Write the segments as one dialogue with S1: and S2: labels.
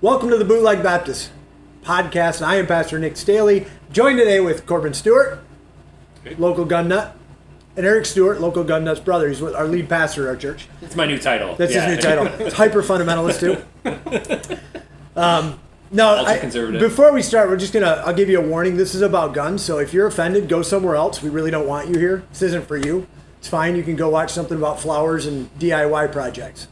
S1: Welcome to the Bootleg Baptist Podcast. I am Pastor Nick Staley, joined today with Corban Stewart, local gun nut, and Eric Stewart, local gun nut's brother. He's our lead pastor at our church.
S2: It's my new title.
S1: That's his new title. It's hyper fundamentalist too. Before we start, I'll give you a warning. This is about guns, so if you're offended, go somewhere else. We really don't want you here. This isn't for you. It's fine. You can go watch something about flowers and DIY projects.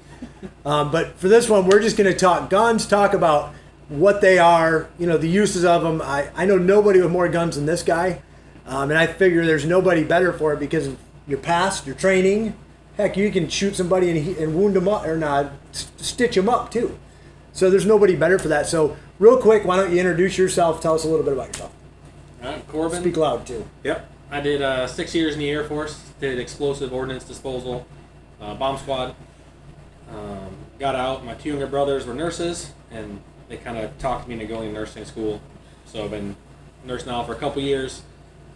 S1: But for this one, we're just going to talk guns, talk about what they are, the uses of them. I know nobody with more guns than this guy, and I figure there's nobody better for it because of your past, your training. Heck, you can shoot somebody and wound them up, or not, stitch them up too. So there's nobody better for that. So real quick, why don't you introduce yourself? Tell us a little bit about yourself.
S3: I'm Corban.
S1: Speak loud too.
S3: Yep. I did 6 years in the Air Force. Did explosive ordnance disposal, bomb squad. Got out. My two younger brothers were nurses, and they kind of talked me into going to nursing school. So I've been nurse now for a couple years,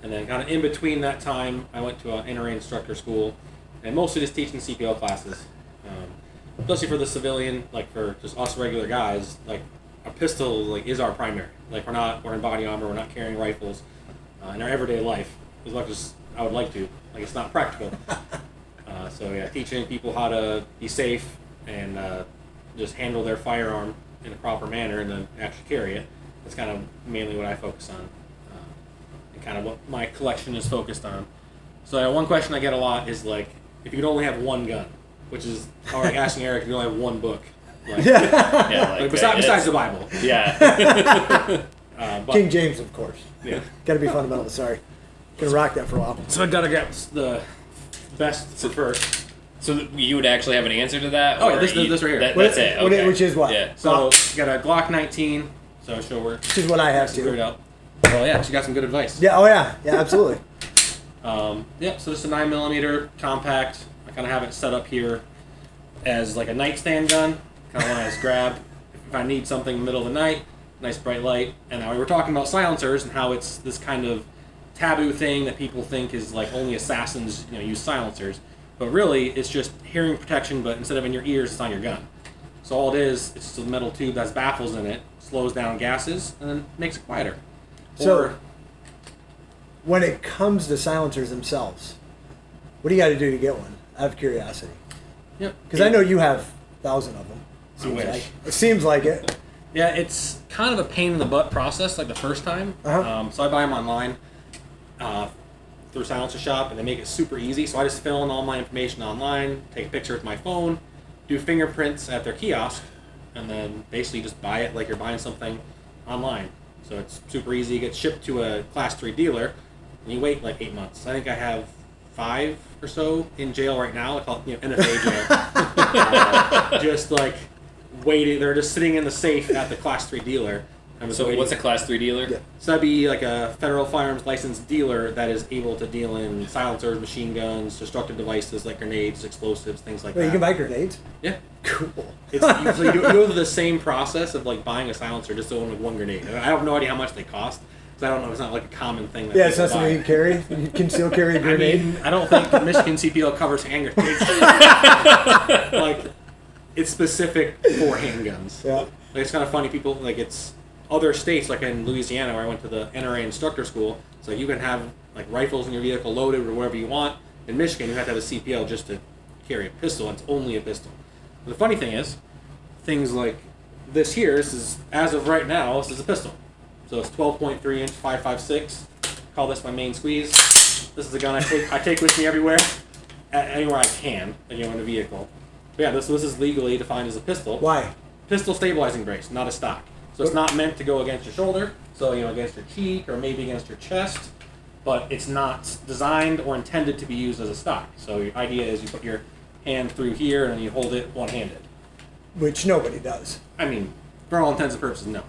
S3: and then kind of in between that time, I went to an NRA instructor school, and mostly just teaching CPL classes. Especially for the civilian, like for just us regular guys, like a pistol is our primary. Like we're in body armor, we're not carrying rifles in our everyday life as much as I would like to. Like it's not practical. Teaching people how to be safe and just handle their firearm in a proper manner and then actually carry it. That's kind of mainly what I focus on, and kind of what my collection is focused on. So one question I get a lot is like, if you could only have one gun, which is already asking Eric if you only have one book. Besides the Bible.
S1: Yeah. King James, of course.
S3: Yeah.
S1: Got to be fundamental. Sorry. Gonna rock that for a while.
S3: So I gotta get the best for first.
S2: So you would actually have an answer to that?
S3: Oh, this right here.
S2: That's it. Okay.
S1: Which is what?
S2: Yeah.
S3: So got a Glock 19. So show her.
S1: Which is what I have too.
S3: Well, yeah, she got some good advice.
S1: Yeah. Oh yeah. Yeah. Absolutely.
S3: So this is a 9mm compact. I kind of have it set up here as like a nightstand gun. Kind of want to just grab if I need something in the middle of the night. Nice bright light. And now we were talking about silencers and how it's this kind of taboo thing that people think is like only assassins use silencers. But really, it's just hearing protection, but instead of in your ears, it's on your gun. So all it is, it's just a metal tube that has baffles in it, slows down gases, and then makes it quieter.
S1: So, when it comes to silencers themselves, what do you got to do to get one? Out of curiosity.
S3: Yep.
S1: Because I know you have 1,000 of them. It seems like it.
S3: Yeah, it's kind of a pain in the butt process, like the first time.
S1: Uh-huh.
S3: So I buy them online through Silencer Shop, and they make it super easy. So I just fill in all my information online, take a picture with my phone, do fingerprints at their kiosk, and then basically just buy it like you're buying something online. So it's super easy. It gets shipped to a Class 3 dealer, and you wait like 8 months. I think I have 5 or so in jail right now. I call it NFA jail. Just like waiting. They're just sitting in the safe at the Class 3 dealer.
S2: So what's a Class 3 dealer?
S1: Yeah.
S3: So that'd be like a federal firearms licensed dealer that is able to deal in silencers, machine guns, destructive devices like grenades, explosives, things like that.
S1: You can buy grenades?
S3: Yeah.
S1: Cool.
S3: So you go through the same process of like buying a silencer just to own like one grenade. I have no idea how much they cost. Because I don't know, it's not like a common thing that
S1: it's not something you can carry. You can still carry a grenade.
S3: I don't think Michigan CPL covers hand grenades. It's specific for handguns.
S1: Yeah.
S3: It's kind of funny, people, it's other states, like in Louisiana where I went to the NRA instructor school, so you can have rifles in your vehicle loaded or whatever you want. In Michigan, you have to have a CPL just to carry a pistol, and it's only a pistol. But the funny thing is, things like this here, this is, as of right now, this is a pistol. So it's 12.3 inch 5.56. Call this my main squeeze. This is a gun I take with me everywhere, anywhere I can, in a vehicle. But yeah, this is legally defined as a pistol.
S1: Why?
S3: Pistol stabilizing brace, not a stock. So it's not meant to go against your shoulder, so against your cheek or maybe against your chest, but it's not designed or intended to be used as a stock. So your idea is you put your hand through here and you hold it one-handed.
S1: Which nobody does.
S3: I mean, for all intents and purposes, no.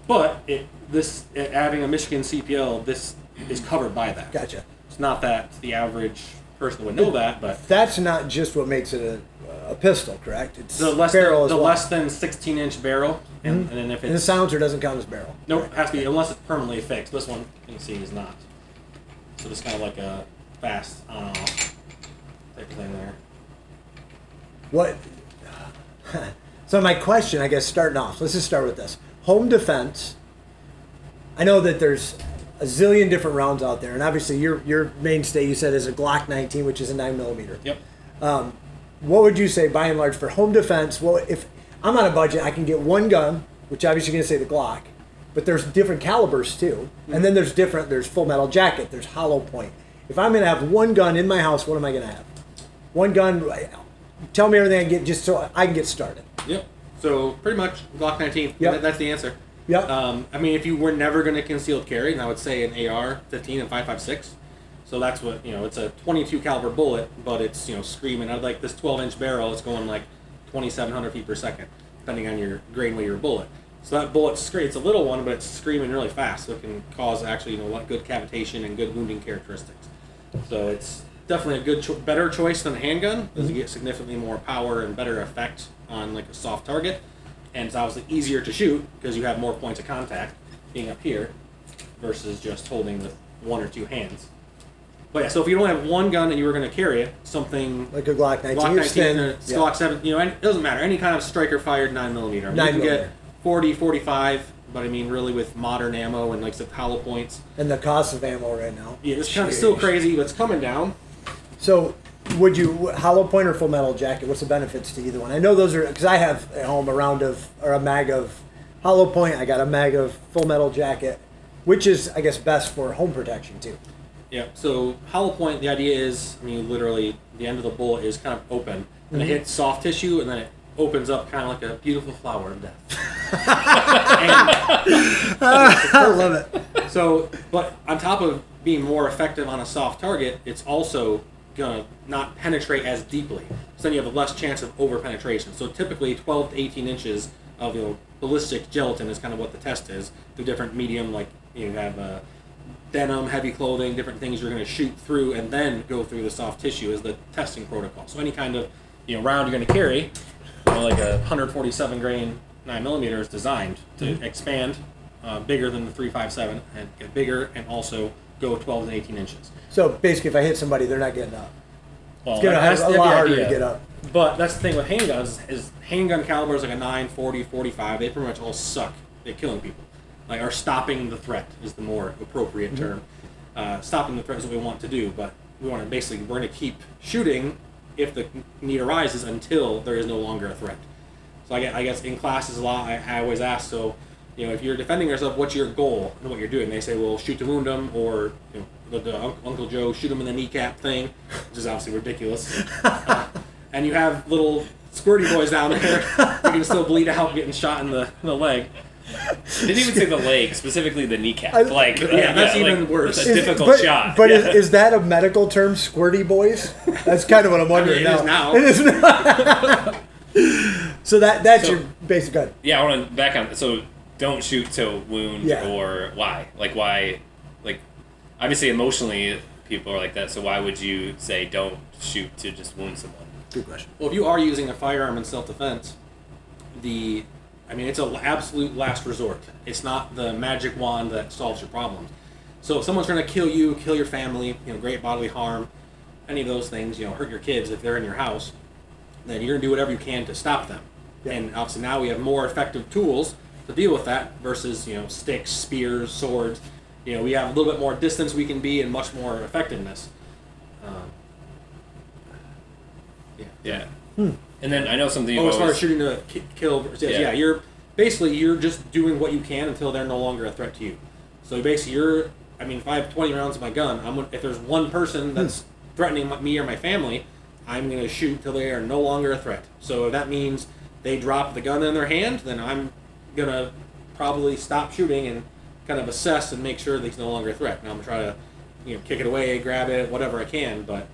S3: But having a Michigan CPL, this is covered by that.
S1: Gotcha.
S3: It's not that the average person would know that, but
S1: that's not just what makes it a pistol, correct? It's
S3: the less
S1: barrel
S3: than,
S1: as well.
S3: less than 16-inch barrel, and then if it's...
S1: And the silencer doesn't count as barrel.
S3: Nope, it has to be, unless it's permanently fixed. This one, you can see, is not. So it's kind of like a fast on-off type of thing there.
S1: What? So my question, I guess, starting off, let's just start with this. Home defense, I know that there's a zillion different rounds out there, and obviously your mainstay, you said, is a Glock 19, which is a 9mm.
S2: Yep.
S1: What would you say, by and large, for home defense? Well, if I'm on a budget, I can get one gun, which obviously you're going to say the Glock, but there's different calibers too. Mm-hmm. And then there's full metal jacket, there's hollow point. If I'm going to have one gun in my house, what am I going to have? One gun, tell me everything I can get just so I can get started.
S3: Yep. So pretty much Glock 19.
S1: Yep.
S3: That's the answer.
S1: Yep.
S3: I mean, if you were never going to concealed carry, then I would say an AR-15 and 5.56. So that's what, it's a 22 caliber bullet, but it's, screaming. I'd like this 12-inch barrel, it's going like 2,700 feet per second, depending on your grain weight of your bullet. So that bullet's great. It's a little one, but it's screaming really fast, so it can cause actually, good cavitation and good wounding characteristics. So it's definitely a good, better choice than a handgun, because you get significantly more power and better effect on like a soft target, and it's obviously easier to shoot because you have more points of contact being up here versus just holding with one or two hands. But yeah, so if you don't have one gun and you were going to carry it, something
S1: like a Glock 19,
S3: Glock 7, it doesn't matter. Any kind of striker fired 9mm. You can get 40, 45, but I mean really with modern ammo and like some hollow points.
S1: And the cost of ammo right now.
S3: Yeah, it's kind of still crazy, but it's coming down.
S1: So would you hollow point or full metal jacket? What's the benefits to either one? I know those are, because I have at home a mag of hollow point. I got a mag of full metal jacket, which is, I guess, best for home protection too.
S3: Yeah, so hollow point, the idea is, literally, the end of the bullet is kind of open, and it hits soft tissue, and then it opens up kind of like a beautiful flower of death.
S1: I love it.
S3: So, but on top of being more effective on a soft target, it's also going to not penetrate as deeply. So then you have a less chance of over-penetration. So typically 12 to 18 inches of ballistic gelatin is kind of what the test is, through different medium, like you have denim, heavy clothing, different things you're going to shoot through and then go through the soft tissue is the testing protocol. So any kind of round you're going to carry, like a 147 grain 9mm is designed to expand bigger than the 3.57 and get bigger and also go 12 to 18 inches.
S1: So basically, if I hit somebody, they're not getting up.
S3: Well,
S1: it's going to have a lot harder to get up.
S3: But that's the thing with handguns is handgun calibers like a 9, 40, 45, they pretty much all suck at killing people. Like, or stopping the threat is the more appropriate term. Stopping the threat is what we want to do, but we're going to keep shooting if the need arises until there is no longer a threat. So I guess in classes a lot, I always ask, so, if you're defending yourself, what's your goal and what you're doing? They say, well, shoot to wound them, or the Uncle Joe, shoot them in the kneecap thing, which is obviously ridiculous. And you have little squirty boys down there who can still bleed out getting shot in the leg.
S2: Didn't even say the leg, specifically the kneecap.
S3: That's even worse.
S2: It's a difficult shot.
S1: But is that a medical term, squirty boys? That's kind of what I'm wondering now.
S3: It is now.
S1: It is now. So that's your basic gun.
S2: Yeah, I want to back on. So don't shoot to wound, or why? Like why? Like obviously emotionally people are like that. So why would you say don't shoot to just wound someone?
S1: Good question.
S3: Well, if you are using a firearm in self-defense, it's an absolute last resort. It's not the magic wand that solves your problems. So if someone's trying to kill you, kill your family, great bodily harm, any of those things, hurt your kids if they're in your house, then you're going to do whatever you can to stop them. Yeah. And obviously now we have more effective tools to deal with that versus, sticks, spears, swords. We have a little bit more distance we can be and much more effectiveness.
S2: Yeah. And then I know something.
S3: As far as shooting to kill, you're just doing what you can until they're no longer a threat to you. So basically, if I have 20 rounds of my gun, if there's one person that's threatening me or my family, I'm going to shoot till they are no longer a threat. So if that means they drop the gun in their hand, then I'm going to probably stop shooting and kind of assess and make sure that he's no longer a threat. Now I'm going to try to, kick it away, grab it, whatever I can. But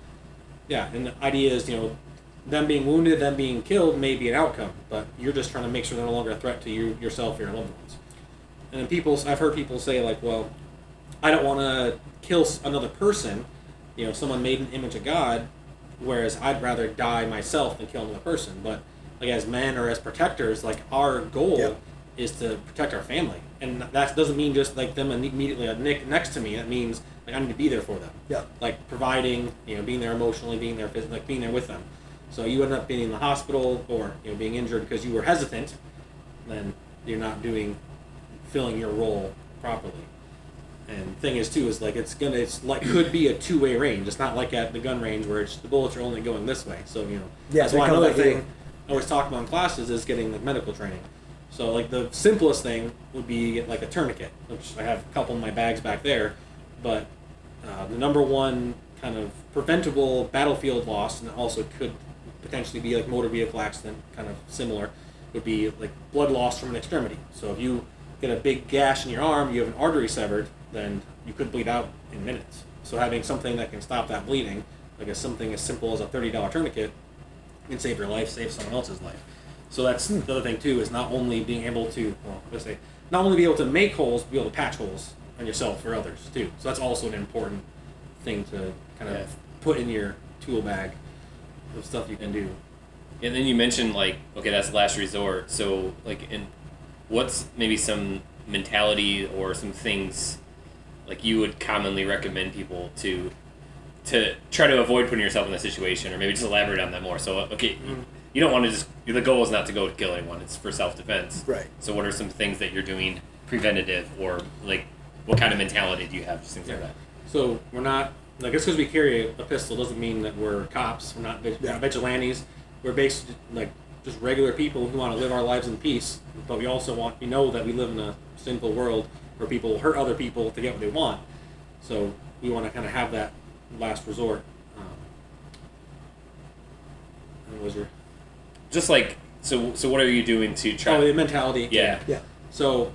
S3: yeah, and the idea is, them being wounded, them being killed may be an outcome, but you're just trying to make sure they're no longer a threat to you, yourself, or your loved ones. And I've heard people say, like, well, I don't want to kill another person, someone made an image of God, whereas I'd rather die myself than kill another person. But like as men or as protectors, like our goal is to protect our family, and that doesn't mean just like them immediately next to me. That means like I need to be there for them.
S1: Yeah.
S3: Like providing, being there emotionally, being there physically, like being there with them. So you end up being in the hospital or being injured because you were hesitant, then you're not filling your role properly. And the thing is too is like could be a two-way range. It's not like at the gun range where the bullets are only going this way. So that's why another thing I always talk about in classes is getting the medical training. So like the simplest thing would be like a tourniquet, which I have a couple in my bags back there. But the number one kind of preventable battlefield loss, and also could potentially be like motor vehicle accident, kind of similar, would be like blood loss from an extremity. So if you get a big gash in your arm, you have an artery severed, then you could bleed out in minutes. So having something that can stop that bleeding, like something as simple as a $30 tourniquet, can save your life, save someone else's life. So that's the other thing too, is not only being able to, not only be able to make holes, but be able to patch holes on yourself or others too. So that's also an important thing to kind of put in your tool bag of stuff you can do.
S2: And then you mentioned that's last resort. So what's maybe some mentality or some things like you would commonly recommend people to try to avoid putting yourself in that situation, or maybe just elaborate on that more. So you don't want to the goal is not to go to kill anyone, it's for self-defense.
S1: Right.
S2: So what are some things that you're doing preventative, or what kind of mentality do you have, just things like that?
S3: So we're not, just because we carry a pistol doesn't mean that we're cops. We're not vigilantes. We're basically just regular people who want to live our lives in peace, but we also know that we live in a sinful world where people hurt other people to get what they want. So we want to kind of have that last resort.
S2: So what are you doing to try?
S3: Oh, the mentality.
S2: Yeah.
S3: So,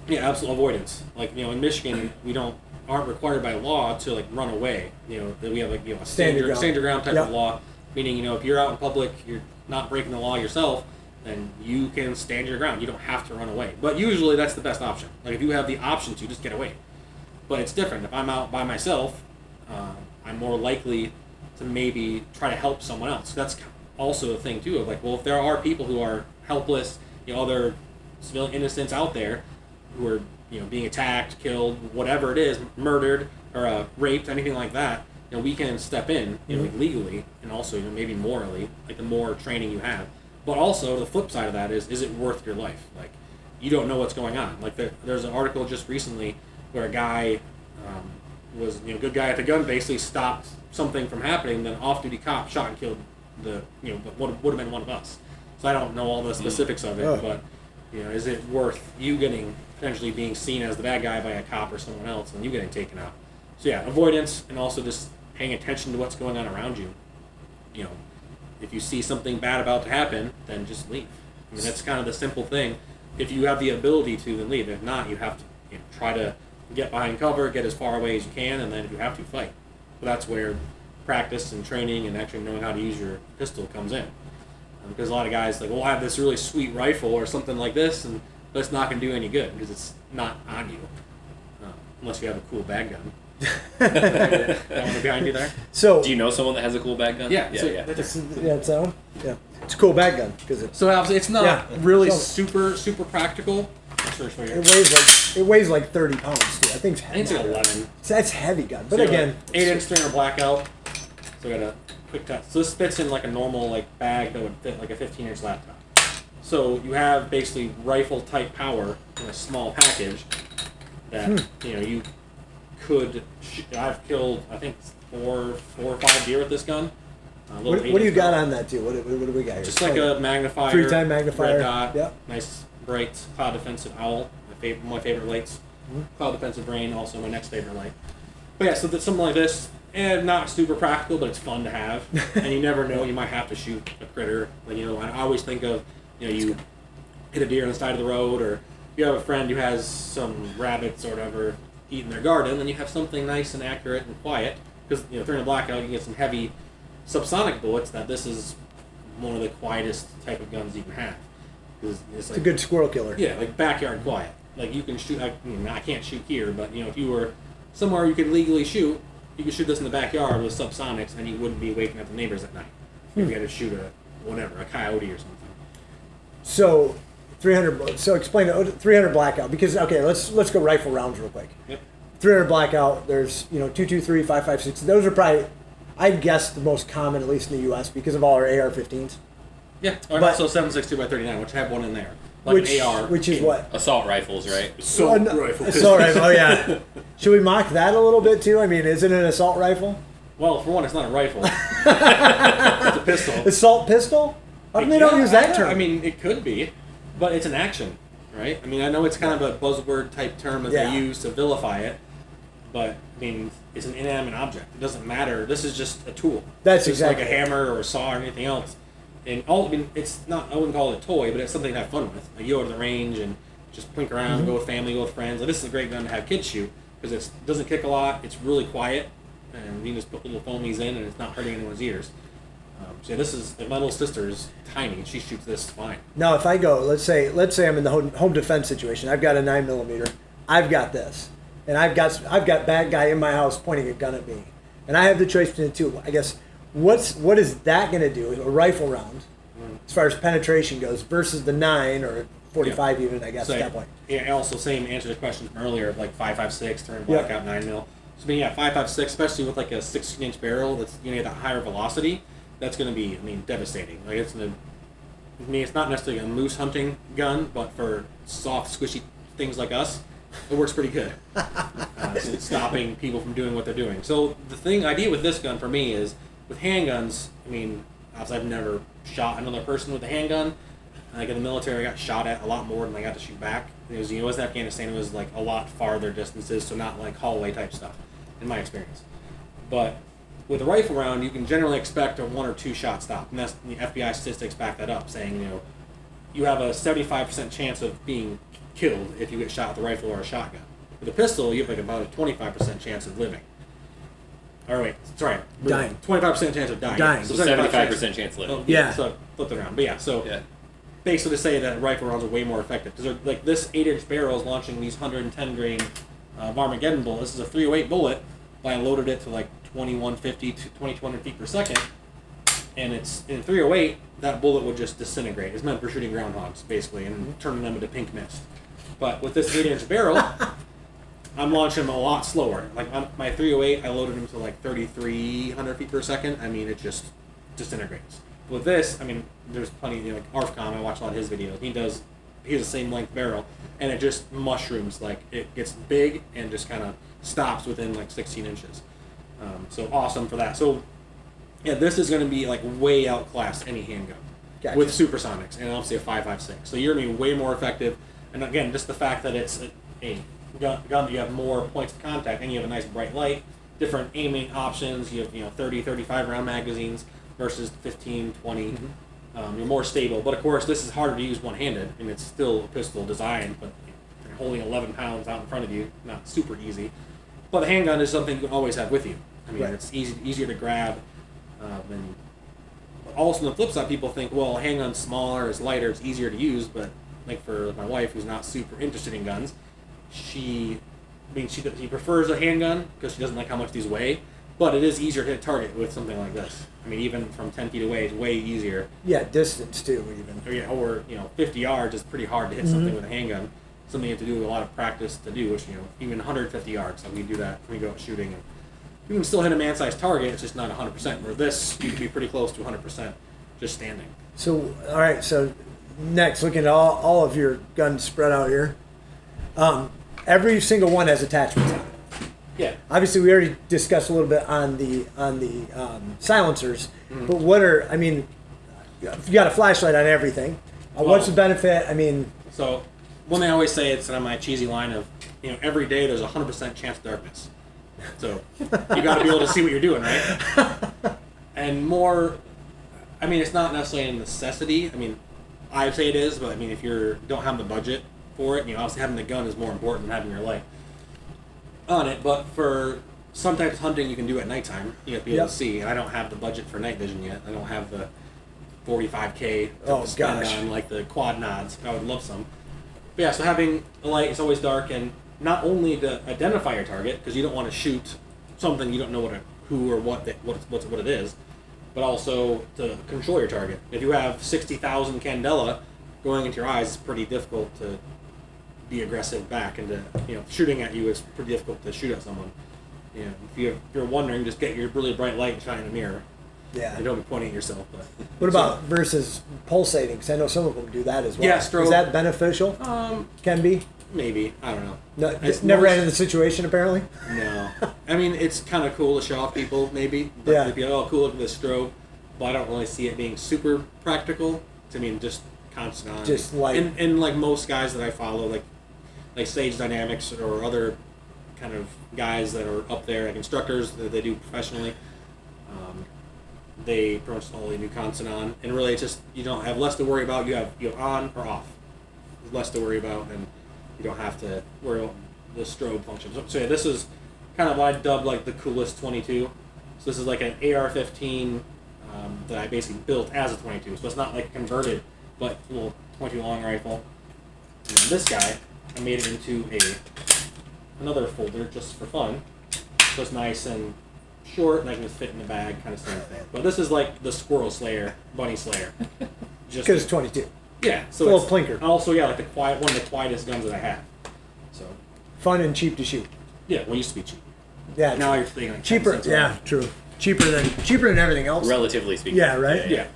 S3: absolute avoidance. In Michigan, we aren't required by law to run away. We have a stand your ground type of law, meaning if you're out in public, you're not breaking the law yourself, then you can stand your ground. You don't have to run away. But usually that's the best option. If you have the option to, just get away. But it's different. If I'm out by myself, I'm more likely to maybe try to help someone else. That's also a thing too of if there are people who are helpless, other civilian innocents out there who are being attacked, killed, whatever it is, murdered or raped, anything like that, we can step in legally and also maybe morally, the more training you have. But also the flip side of that is it worth your life? You don't know what's going on. There's an article just recently where a guy was good guy at the gun, basically stopped something from happening, then off-duty cop shot and killed what would have been one of us. So I don't know all the specifics of it, but is it worth you potentially being seen as the bad guy by a cop or someone else and you getting taken out? So avoidance, and also just paying attention to what's going on around you. If you see something bad about to happen, then just leave. That's kind of the simple thing. If you have the ability to, then leave. If not, you have to try to get behind cover, get as far away as you can, and then if you have to, fight. But that's where practice and training and actually knowing how to use your pistol comes in. Because a lot of guys I have this really sweet rifle or something like this, but it's not going to do any good because it's not on you, unless you have a cool bag gun. That one behind you there.
S1: So,
S2: do you know someone that has a cool bag gun?
S3: Yeah.
S1: It's that one. Yeah, it's a cool bag gun because
S3: it's not really super practical.
S1: It weighs like 30 pounds too. I think it's
S3: 11.
S1: That's heavy gun, but again,
S3: 8-inch stringer blackout. So I got a quick test. So this fits in a normal bag that would fit a 15-inch laptop. So you have basically rifle type power in a small package that you could. I've killed I think four or five deer with this gun.
S1: What do you got on that too? What do we got here?
S3: Just a magnifier.
S1: 3-time magnifier.
S3: Red dot.
S1: Yep.
S3: Nice bright cloud defensive owl. My favorite lights. Cloud defensive rain, also my next favorite light. But so that's something like this, and not super practical, but it's fun to have. And you never know, you might have to shoot a critter. I always think of, you hit a deer on the side of the road, or you have a friend who has some rabbits or whatever eating their garden, and you have something nice and accurate and quiet. Because during a blackout, you can get some heavy subsonic bullets. That this is one of the quietest type of guns you can have. It's
S1: a good squirrel killer.
S3: Yeah, backyard quiet. You can shoot. I can't shoot here, but if you were somewhere you could legally shoot, you could shoot this in the backyard with subsonics, and you wouldn't be waking up the neighbors at night. If you had to shoot a coyote or something.
S1: So, 300. So explain it. 300 blackout, because let's go rifle rounds real quick.
S3: Yep.
S1: 300 blackout. There's 223, 556. Those are probably I guess the most common, at least in the U.S., because of all our AR-15s.
S3: Yeah, or also 7.62x39, which have one in there. Like
S1: Which,
S3: an AR.
S1: which is what?
S2: Assault rifles, right?
S3: Assault rifle.
S1: Assault rifle, oh yeah. Should we mock that a little bit too? I mean, is it an assault rifle?
S3: Well, for one, it's not a rifle. It's a pistol.
S1: Assault pistol? How come they don't use that term?
S3: I mean, it could be, but it's an action, right? I mean, I know it's kind of a buzzword type term that they use to vilify it, but I mean, it's an inanimate object. It doesn't matter. This is just a tool.
S1: That's
S3: it's
S1: exactly
S3: like a hammer or a saw or anything else. And I mean, it's not. I wouldn't call it a toy, but it's something to have fun with. Like you go to the range and just plink around, go with family, go with friends. Like, this is a great gun to have kids shoot because it doesn't kick a lot. It's really quiet, and you can just put little foamies in, and it's not hurting anyone's ears. So this is my little sister is tiny. She shoots this fine.
S1: Now, if I go, let's say I'm in the home defense situation. I've got a 9mm. I've got this, and I've got bad guy in my house pointing a gun at me, and I have the choice between the two. I guess what is that going to do? A rifle round, as far as penetration goes, versus the 9 or 45 even. I guess
S3: so,
S1: at that point.
S3: Yeah. Also, same answer to the question from earlier of like 5.56 turn blackout 9mm. So I mean, yeah, 5.56, especially with like a 16-inch barrel that's get that higher velocity. That's going to be, devastating. Like it's not necessarily a moose hunting gun, but for soft, squishy things like us, it works pretty good. So it's stopping people from doing what they're doing. So the idea with this gun for me is, with handguns, obviously I've never shot another person with a handgun. Like in the military, I got shot at a lot more than I got to shoot back. It was in Afghanistan, it was like a lot farther distances, so not like hallway type stuff, in my experience. But with a rifle round, you can generally expect a 1 or 2 shot stop, and that's the FBI statistics back that up, saying you have a 75% chance of being killed if you get shot with a rifle or a shotgun. With a pistol, you have like about a 25% chance of living. Or wait, sorry,
S1: dying.
S3: 25% chance of dying.
S2: Dying. So 75% chance of living.
S1: Oh, yeah.
S3: So flip it around, but basically to say that rifle rounds are way more effective because like this 8-inch barrel is launching these 110 grain Armageddon bullets. This is a 308 bullet, but I loaded it to like 2150 to 2200 feet per second, and it's in 308. That bullet would just disintegrate. It's meant for shooting groundhogs, basically, and turning them into pink mist. But with this 8-inch barrel, I'm launching them a lot slower. Like my 308, I loaded them to like 3300 feet per second. It just disintegrates. With this, there's plenty. Like Arfcom, I watch a lot of his videos. He has the same length barrel, and it just mushrooms. Like it gets big and just kind of stops within like 16 inches. So awesome for that. So, yeah, this is going to be like way outclassed any handgun with supersonics, and obviously a 5.56. So you're going to be way more effective. And again, just the fact that it's a gun that you have more points of contact, and you have a nice bright light, different aiming options. You have 30, 35 round magazines versus 15, 20. You're more stable. But of course, this is harder to use one-handed, and it's still a pistol designed, but you're holding 11 pounds out in front of you, not super easy. But the handgun is something you can always have with you. It's easier to grab. And also on the flip side, people think, well, a handgun's smaller, it's lighter, it's easier to use. But like for my wife, who's not super interested in guns, she prefers a handgun because she doesn't like how much these weigh. But it is easier to hit a target with something like this. Even from 10 feet away, it's way easier.
S1: Yeah, distance too, even.
S3: Or 50 yards is pretty hard to hit something with a handgun. Something you have to do a lot of practice to do, which even 150 yards. Like we do that when we go out shooting. And you can still hit a man-sized target. It's just not 100%. Where this, you can be pretty close to 100% just standing.
S1: So all right. So next, looking at all of your guns spread out here. Every single one has attachments on it.
S3: Yeah.
S1: Obviously, we already discussed a little bit on the silencers, but what are you got a flashlight on everything. What's the benefit?
S3: So one thing I always say, it's on my cheesy line of every day there's a 100% chance of darkness. So you got to be able to see what you're doing, right? And more, it's not necessarily a necessity. I'd say it is, but if you don't have the budget for it, obviously having the gun is more important than having your light on it. But for some types of hunting you can do at nighttime, you have to be able to see. And I don't have the budget for night vision yet. I don't have the $45K to spend on like the quad nods. I would love some. But yeah, so having a light, it's always dark, and not only to identify your target, because you don't want to shoot something you don't know what it is, but also to control your target. If you have 60,000 candela going into your eyes, it's pretty difficult to be aggressive back, and to shooting at you is pretty difficult to shoot at someone. You know, if you're wondering, just get your really bright light and shine in a mirror.
S1: Yeah.
S3: And don't be pointing at yourself. But
S1: what about versus pulsating? Because I know some of them do that as well.
S3: Yeah, strobe.
S1: Is that beneficial? Can be.
S3: Maybe. I don't know.
S1: No, never ran into the situation, apparently.
S3: No. I mean, it's kind of cool to show off people, maybe. But
S1: Yeah.
S3: they'd be, oh, cool, look at this strobe. But I don't really see it being super practical. I mean, just constant on.
S1: Just like...
S3: And like most guys that I follow, like Sage Dynamics or other kind of guys that are up there, like instructors that they do professionally, they pretty much only do constant on. And really, it's just, you don't have less to worry about. You have on or off. There's less to worry about, and you don't have to worry about the strobe function. So yeah, this is kind of what I dubbed like the coolest 22. So this is like an AR-15 that I basically built as a 22. So it's not like converted, but a little 22 long rifle. And then this guy, I made it into another folder just for fun. So it's nice and short, and I can just fit in the bag, kind of same thing. But this is like the Squirrel Slayer, Bunny Slayer.
S1: Because it's 22.
S3: Yeah, so
S1: it's a little plinker.
S3: Also, yeah, like one of the quietest guns that I have. So
S1: fun and cheap to shoot.
S3: yeah, well, it used to be cheap.
S1: Yeah.
S3: Now you're thinking like
S1: cheaper.
S3: 10 cents
S1: Yeah,
S3: around.
S1: true. Cheaper than everything else.
S2: Relatively speaking.
S1: Yeah, right?
S3: Yeah.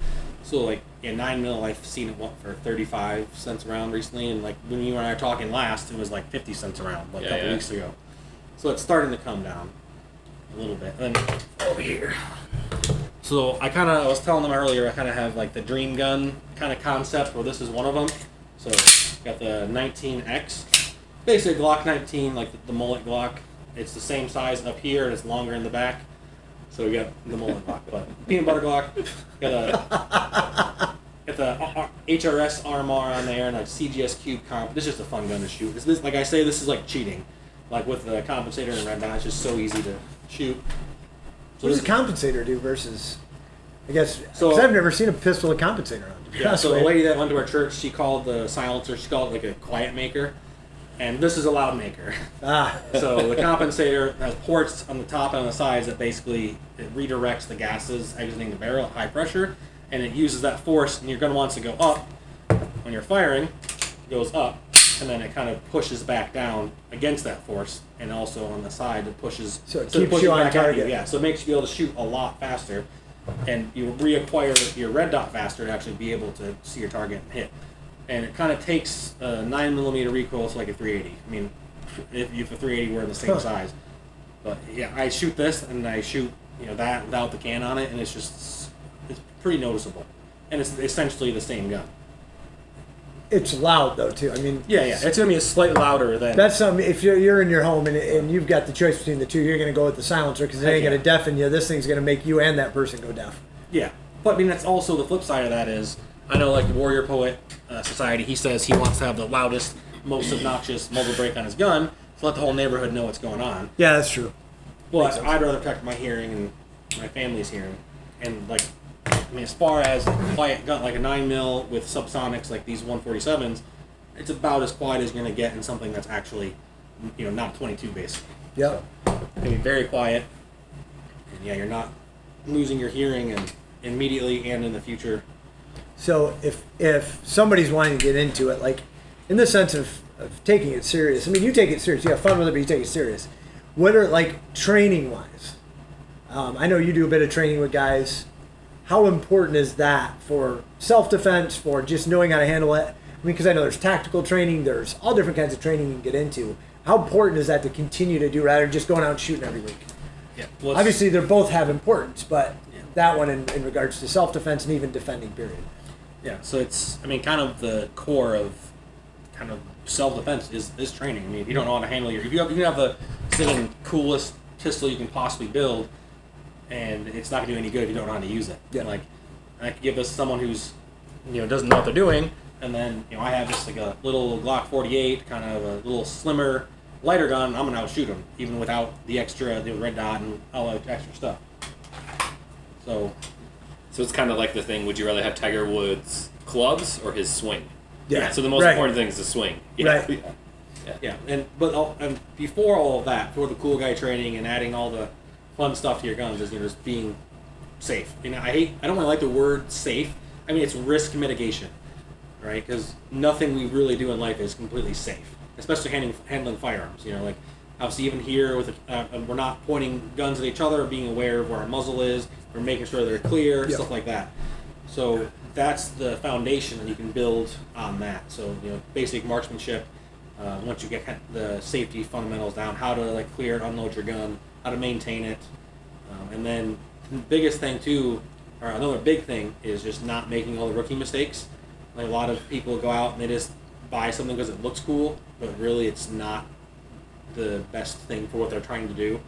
S3: So like 9mm, I've seen it for 35 cents a round recently, and like when you and I were talking last, it was like 50 cents a round, like a couple weeks ago. So it's starting to come down a little bit. And then over here. So I was telling them earlier, I kind of have like the dream gun kind of concept, where this is one of them. So got the 19X, basically Glock 19, like the mullet Glock. It's the same size up here, and it's longer in the back. So we got the mullet Glock, but peanut butter Glock. Got the HRS RMR on there, and a CGS Cube comp. This is just a fun gun to shoot. This, like I say, this is like cheating. Like with the compensator and red dot, it's just so easy to shoot. So
S1: what does a compensator do versus, I guess, because I've never seen a pistol with compensator on.
S3: Yeah, so the lady that went to our church, she called the silencer, she called it like a quiet maker. And this is a loud maker. So the compensator has ports on the top and on the sides that basically it redirects the gases exiting the barrel at high pressure, and it uses that force, and your gun wants to go up. When you're firing, it goes up, and then it kind of pushes back down against that force, and also on the side it pushes.
S1: So it keeps you on target.
S3: Yeah, so it makes you be able to shoot a lot faster, and you reacquire your red dot faster to actually be able to see your target and hit. And it kind of takes a 9mm recoil to like a 380. I mean, if a 380 were the same size. But yeah, I shoot this and I shoot that without the can on it, and it's pretty noticeable. And it's essentially the same gun.
S1: It's loud though too. I mean,
S3: yeah, it's gonna be slightly louder than.
S1: That's something. If you're in your home and you've got the choice between the two, you're gonna go with the silencer because it ain't gonna deafen you. This thing's gonna make you and that person go deaf.
S3: Yeah, but I mean that's also the flip side of that is. I know, like the Warrior Poet Society, he says he wants to have the loudest, most obnoxious muzzle brake on his gun to let the whole neighborhood know what's going on.
S1: Yeah, that's true.
S3: But I'd rather protect my hearing and my family's hearing. And, like, I mean, as far as a quiet gun, like a 9mm with subsonics like these 147s, it's about as quiet as you're going to get in something that's actually, not 22, basically.
S1: Yep.
S3: So, it can be very quiet. And, yeah, you're not losing your hearing and immediately and in the future.
S1: So if somebody's wanting to get into it, like in the sense of taking it serious, I mean, you take it serious, you have fun with it, but you take it serious. What are, like, training-wise? I know you do a bit of training with guys. How important is that for self-defense, for just knowing how to handle it? I mean, because I know there's tactical training, there's all different kinds of training you can get into. How important is that to continue to do rather than just going out and shooting every week?
S3: Yeah. Well,
S1: obviously, they both have importance, but that one in regards to self-defense and even defending, period.
S3: Yeah, so it's, I mean, kind of the core of kind of self-defense is training. I mean, if you don't know how to handle you can have the sitting coolest pistol you can possibly build, and it's not going to do any good if you don't know how to use it.
S1: Yeah.
S3: And like, I could give this to someone who's, doesn't know what they're doing, and then, I have just like a little Glock 48, kind of a little slimmer, lighter gun, I'm going to outshoot them, even without the red dot and all that extra stuff. So
S2: it's kind of like the thing, would you rather have Tiger Woods' clubs or his swing?
S1: Yeah.
S2: So the most important thing is the swing. Yeah.
S1: Right.
S3: Yeah. And before all of that, for the cool guy training and adding all the fun stuff to your guns is just being safe. I don't really like the word safe. I mean, it's risk mitigation, right? Because nothing we really do in life is completely safe, especially handling firearms. Like Obviously, even here, with we're not pointing guns at each other, being aware of where our muzzle is, we're making sure they're clear, stuff like that. So that's the foundation, and you can build on that. So basic marksmanship. Once you get the safety fundamentals down, how to clear, unload your gun, how to maintain it, and then the biggest thing too, or another big thing, is just not making all the rookie mistakes. Like a lot of people go out and they just buy something because it looks cool, but really it's not the best thing for what they're trying to do.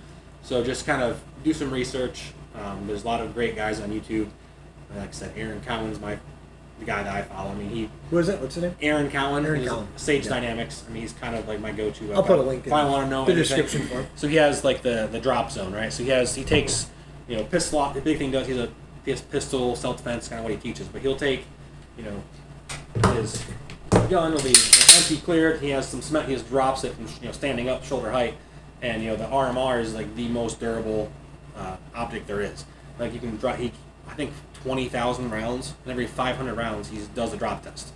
S3: So just kind of do some research. There's a lot of great guys on YouTube. Like I said, Aaron Cowan's the guy that I follow. I mean, he...
S1: Who is it? What's his name?
S3: Aaron Cowan.
S1: Aaron Cowan.
S3: Sage Dynamics. I mean, he's kind of like my go-to.
S1: I'll put a link in
S3: I want to know
S1: the
S3: anything.
S1: description for him.
S3: So he has the drop zone, right? So he takes, pistol lock. The big thing does, his pistol, self-defense, kind of what he teaches. But he'll take, his gun will be empty, cleared. He has some cement. He just drops it from standing up, shoulder height, and the RMR is the most durable optic there is. You can drop. I think 20,000 rounds, and every 500 rounds he does a drop test,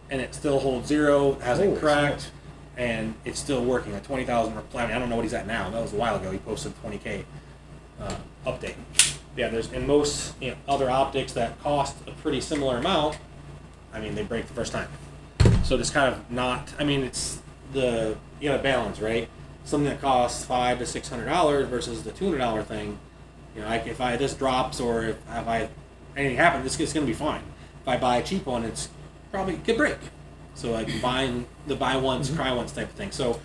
S3: and it still holds zero, hasn't cracked, and it's still working. 20,000. I don't know what he's at now. That was a while ago. He posted 20K update. Yeah, there's in most other optics that cost a pretty similar amount. I mean, they break the first time. So it's kind of not. I mean, it's the balance, right? Something that costs $500 to $600 versus the $200 thing. If this drops or if anything happens, it's going to be fine. If I buy a cheap one, it's probably could break. So buying the buy once, cry once type of thing. So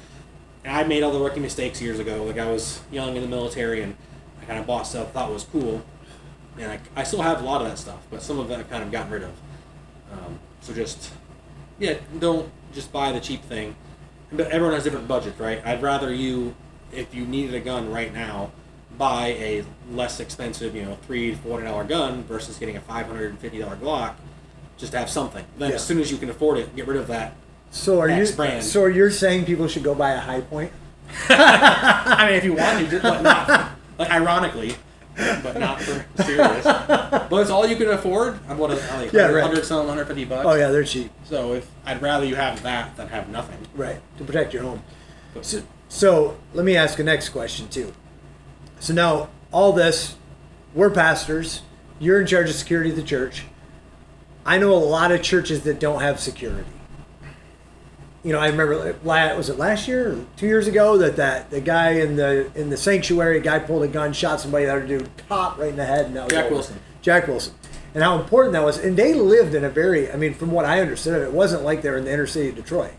S3: I made all the rookie mistakes years ago. I was young in the military and I kind of bought stuff, thought was cool, and I still have a lot of that stuff, but some of it I've kind of gotten rid of. Don't just buy the cheap thing. But everyone has different budgets, right? I'd rather if you needed a gun right now, buy a less expensive, $300 to $400 gun versus getting a $550 Glock, just to have something. Then as soon as you can afford it, get rid of that.
S1: So
S3: brand.
S1: So you're saying people should go buy a High Point?
S3: I mean, if you want to, but not ironically, but not for serious. But it's all you can afford. I'm what $100, $150.
S1: Oh yeah, they're cheap.
S3: So I'd rather you have that than have nothing.
S1: Right, to protect your home. So let me ask a next question too. So now, all this, we're pastors, you're in charge of security of the church. I know a lot of churches that don't have security. I remember, was it last year or 2 years ago that the guy in the sanctuary, a guy pulled a gun, shot somebody, the other dude popped right in the head. And that was Jack Wilson. And how important that was. And they lived in from what I understood, it wasn't like they were in the inner city of Detroit.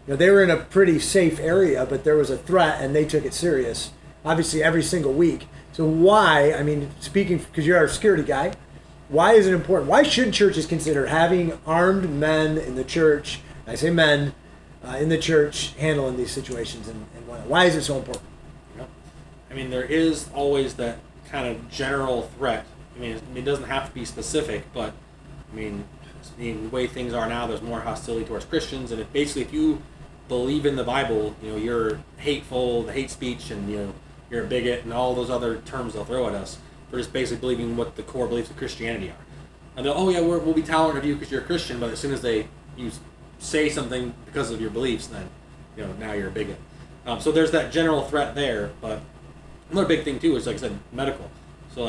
S1: They were in a pretty safe area, but there was a threat and they took it serious. Obviously, every single week. So why, speaking, because you're our security guy, why is it important? Why should churches consider having armed men in the church, I say men, in the church handling these situations, and why is it so important?
S3: There is always that kind of general threat. It doesn't have to be specific, but, the way things are now, there's more hostility towards Christians, and if you believe in the Bible, you're hateful, the hate speech, and, you're a bigot, and all those other terms they'll throw at us for just basically believing what the core beliefs of Christianity are. And they'll, we'll be tolerant of you because you're a Christian, but as soon as you say something because of your beliefs, then, now you're a bigot. So there's that general threat there, but another big thing too is, like I said, medical. So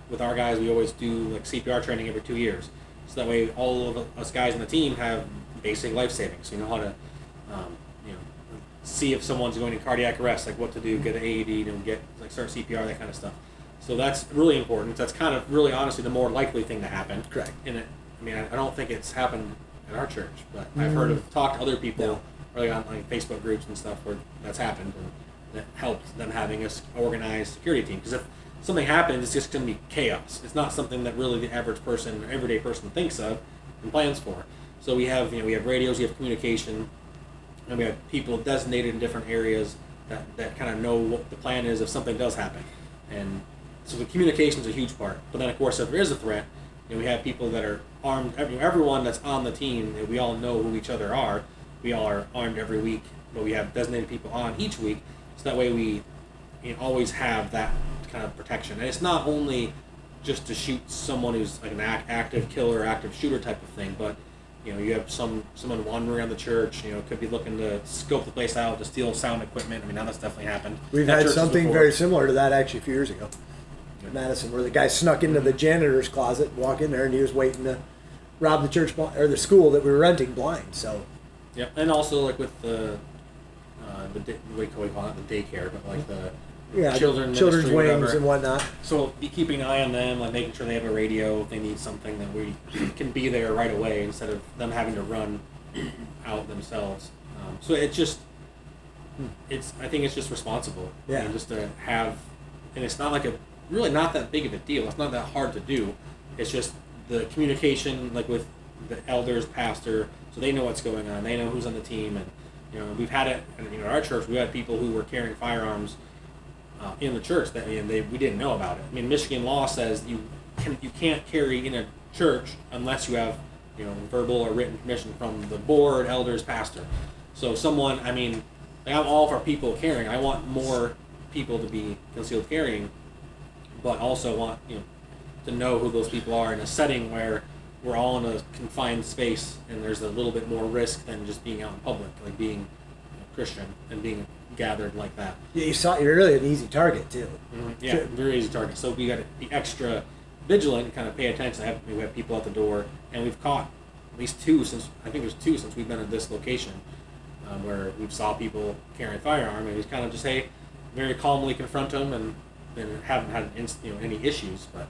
S3: with our guys, we always do CPR training every 2 years. So that way all of us guys on the team have basic life savings. So you know how to, see if someone's going into cardiac arrest, what to do, get an AED, get start CPR, that kind of stuff. So that's really important. That's kind of really honestly the more likely thing to happen.
S1: Correct.
S3: And I don't think it's happened at our church, but I've talked to other people, or on Facebook groups and stuff where that's happened, and that helped them having a organized security team. Because if something happens, it's just going to be chaos. It's not something that really the average person or everyday person thinks of and plans for. So we have radios, we have communication, and we have people designated in different areas that kind of know what the plan is if something does happen. And so the communication is a huge part. But then, of course, if there is a threat, we have people that are armed. Everyone that's on the team, we all know who each other are. We all are armed every week, but we have designated people on each week. So that way we always have that kind of protection. And it's not only just to shoot someone who's an active killer, active shooter type of thing, but you have someone wandering around the church, could be looking to scope the place out to steal sound equipment. I mean, now that's definitely happened.
S1: We've had something very similar to that actually a few years ago in Madison, where the guy snuck into the janitor's closet, walk in there, and he was waiting to rob the church or the school that we were renting blind. So,
S3: yeah, and also like with the we call it the daycare, but like the children's wings and whatnot. So be keeping an eye on them, like making sure they have a radio if they need something, that we can be there right away instead of them having to run out themselves. So it's just, I think it's just responsible.
S1: Yeah.
S3: I mean, just to have, and it's not like really not that big of a deal. It's not that hard to do. It's just the communication, like with the elders, pastor, so they know what's going on. They know who's on the team, and we've had it. In our church, we had people who were carrying firearms in the church that we didn't know about it. I mean, Michigan law says you can't carry in a church unless you have verbal or written permission from the board, elders, pastor. So I'm all for people carrying. I want more people to be concealed carrying, but also want to know who those people are in a setting where we're all in a confined space and there's a little bit more risk than just being out in public, like being Christian and being gathered like that.
S1: Yeah, you're really an easy target too.
S3: Mm-hmm. Yeah, very easy target. So we got to be extra vigilant and kind of pay attention. We have people at the door, and we've caught at least two since we've been at this location, where we've saw people carrying a firearm, and we kind of just very calmly confront them, and haven't had any issues. But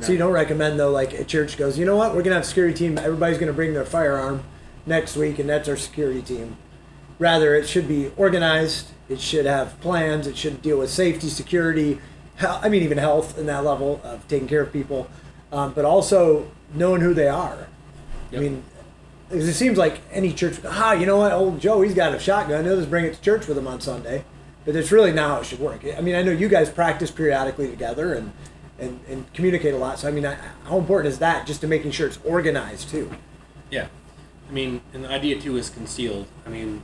S1: so you don't recommend though, like a church goes, you know what, we're gonna have a security team. Everybody's gonna bring their firearm next week, and that's our security team. Rather, it should be organized. It should have plans. It should deal with safety, security, even health and that level of taking care of people, but also knowing who they are. Yep. I mean, because it seems like any church, you know what, old Joe, he's got a shotgun. He'll just bring it to church with him on Sunday. But it's really not how it should work. I mean, I know you guys practice periodically together and communicate a lot. So, I mean, how important is that just to making sure it's organized too?
S3: Yeah. I mean, and the idea too is concealed. I mean,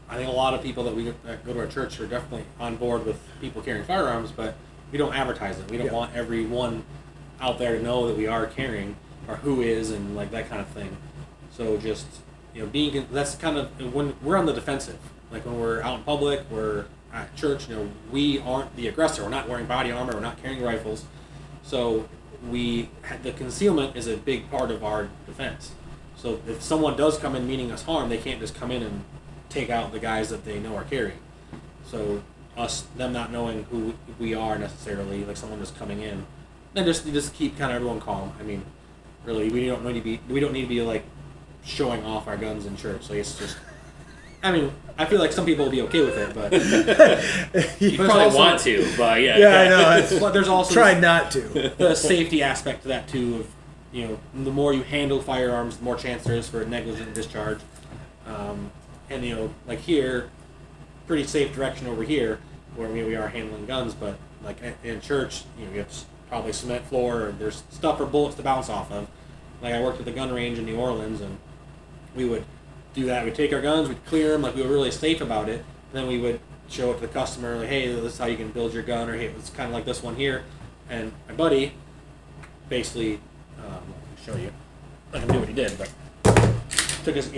S3: I think a lot of people that go to our church are definitely on board with people carrying firearms, but we don't advertise it. We don't want everyone out there to know that we are carrying or who is and like that kind of thing. So just that's kind of when we're on the defensive. Like when we're out in public, we're at church. We aren't the aggressor. We're not wearing body armor. We're not carrying rifles. So the concealment is a big part of our defense. So if someone does come in meaning us harm, they can't just come in and take out the guys that they know are carrying. So them not knowing who we are necessarily, like someone just coming in, then just keep kind of everyone calm. I mean, really, we don't need to be like showing off our guns in church. Like it's just, I mean, I feel like some people will be okay with it, but
S2: you probably want to, but yeah.
S1: Yeah, I know.
S3: But there's also
S1: try not to.
S3: The safety aspect to that too. Of the more you handle firearms, the more chance there is for a negligent discharge. And like here, pretty safe direction over here where we are handling guns, but like in church, you have probably cement floor, or there's stuff for bullets to bounce off of. Like I worked at the gun range in New Orleans, and we would do that. We'd take our guns, we'd clear them, like we were really safe about it. And then we would show it to the customer, like, hey, this is how you can build your gun, or hey, it's kind of like this one here. And my buddy basically, I'll show you, I can do what he did, but took his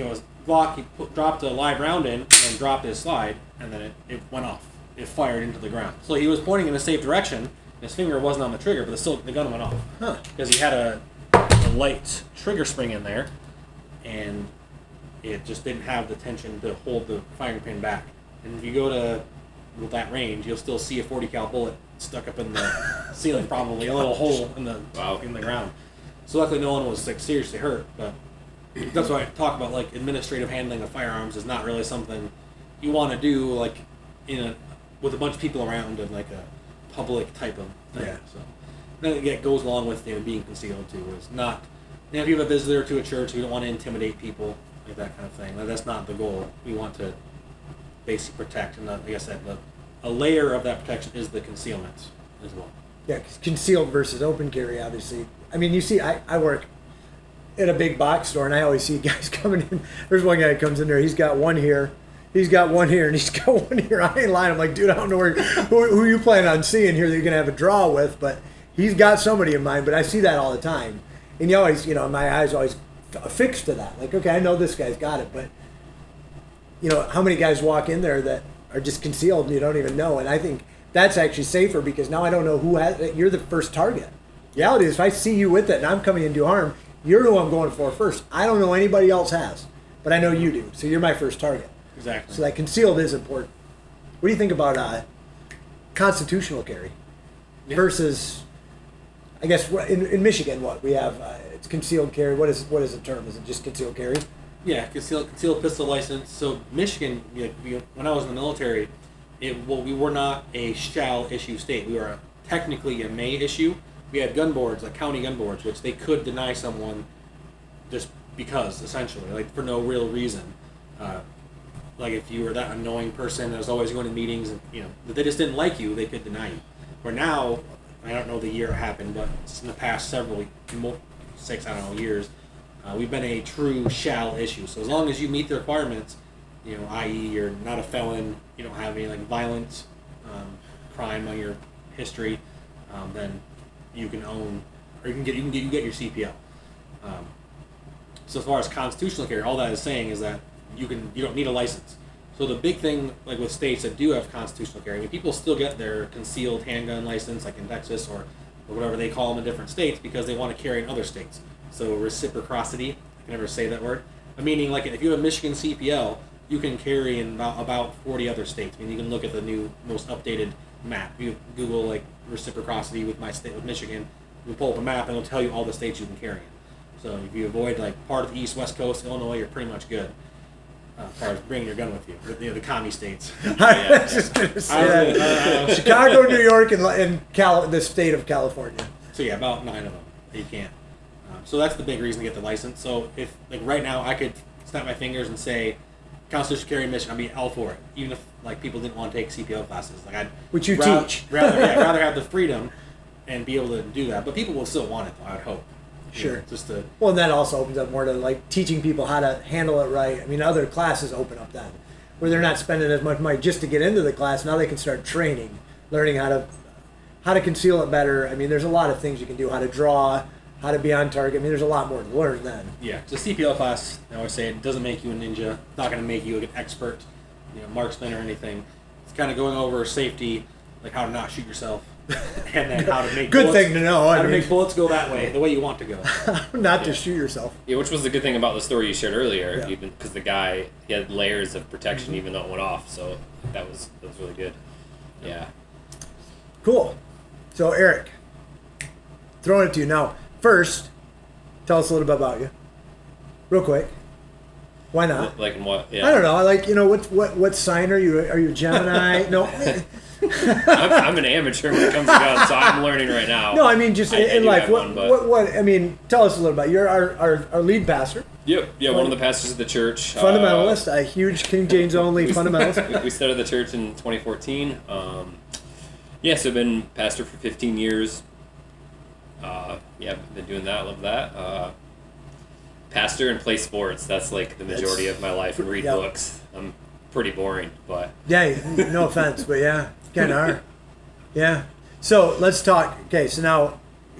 S3: Glock, he dropped a live round in and dropped his slide, and then it went off. It fired into the ground. So he was pointing in a safe direction. His finger wasn't on the trigger, but the gun went off. Because he had a light trigger spring in there, and it just didn't have the tension to hold the firing pin back. And if you go to that range, you'll still see a 40 cal bullet stuck up in the ceiling, probably a little hole in the ground. So luckily no one was seriously hurt, but that's why I talk about like administrative handling of firearms is not really something you want to do like with a bunch of people around in like a public type of thing. Yeah. So then it goes along with being concealed too. It's not if you have a visitor to a church, we don't want to intimidate people like that kind of thing. That's not the goal. We want to basically protect, and like I said, a layer of that protection is the concealment as well.
S1: Yeah, because concealed versus open carry, obviously. I mean, you see, I work in a big box store, and I always see guys coming in. There's one guy that comes in there, he's got one here, he's got one here, and he's got one here. I ain't lying. I'm like, dude, I don't know who you plan on seeing here that you're going to have a draw with, but he's got somebody in mind, but I see that all the time. And you always, my eyes always affixed to that. Like, okay, I know this guy's got it, but how many guys walk in there that are just concealed and you don't even know? And I think that's actually safer because now I don't know who has it. You're the first target. The reality is, if I see you with it and I'm coming in to do harm, you're who I'm going for first. I don't know anybody else has, but I know you do. So you're my first target.
S3: Exactly.
S1: So that concealed is important. What do you think about constitutional carry versus, I guess, in Michigan, what we have, it's concealed carry. What is the term? Is it just concealed carry?
S3: Yeah, concealed pistol license. So Michigan, when I was in the military, we were not a shall issue state. We were technically a may issue. We had gun boards, like county gun boards, which they could deny someone just because, essentially, like for no real reason. Like if you were that annoying person that was always going to meetings and that they just didn't like you, they could deny you. Where now, I don't know the year it happened, but it's in the past several 6 years, we've been a true shall issue. So as long as you meet the requirements, i.e. you're not a felon, you don't have any like violent crime on your history, then you can own, or you can get your CPL. So as far as constitutional carry, all that is saying is that you don't need a license. So the big thing, like with states that do have constitutional carry, people still get their concealed handgun license, like in Texas or whatever they call them in different states, because they want to carry in other states. So reciprocity, I can never say that word, but meaning like if you have a Michigan CPL, you can carry in about 40 other states. I mean, you can look at the new, most updated map. You Google like reciprocity with my state, with Michigan, you pull up a map and it'll tell you all the states you can carry in. So if you avoid like part of the East, West Coast, Illinois, you're pretty much good. As far as bringing your gun with you, the commie states.
S1: I was just going to say that. Chicago, New York, and the state of California.
S3: So yeah, about 9 of them that you can't. So that's the big reason to get the license. So if like right now I could snap my fingers and say constitutional carry mission, I'd be all for it. Even if like people didn't want to take CPL classes, like
S1: which you teach.
S3: rather have the freedom and be able to do that. But people will still want it, though, I would hope.
S1: Sure. Well, and that also opens up more to like teaching people how to handle it right. I mean, other classes open up then, where they're not spending as much money just to get into the class. Now they can start training, learning how to conceal it better. I mean, there's a lot of things you can do. How to draw, how to be on target. I mean, there's a lot more to learn then.
S3: Yeah. The CPL class, I always say, it doesn't make you a ninja. It's not going to make you an expert, marksman or anything. It's kind of going over safety, like how to not shoot yourself. And then how to make
S1: good bullets, thing to know.
S3: How to make bullets go that way, the way you want to go.
S1: Not to shoot yourself.
S2: Yeah, which was the good thing about the story you shared earlier, even because the guy, he had layers of protection even though it went off. So that was really good. Yeah.
S1: Cool. So Eric, throwing it to you now. First, tell us a little bit about you, real quick. Why not?
S2: Like in what? Yeah.
S1: I don't know. Like what sign are you? Are you a Gemini? No.
S2: I'm an amateur when it comes to guns, so I'm learning right now.
S1: No, I mean just in life. What? I mean, tell us a little about. You're our lead pastor.
S2: Yep. Yeah, one of the pastors of the church.
S1: Fundamentalist, a huge King James only fundamentalist.
S2: We started the church in 2014. So I've been pastor for 15 years. Been doing that. Love that. Pastor and play sports. That's like the majority of my life, and read books. I'm pretty boring, but
S1: no offense, but kind of are. Yeah. So let's talk. Okay, so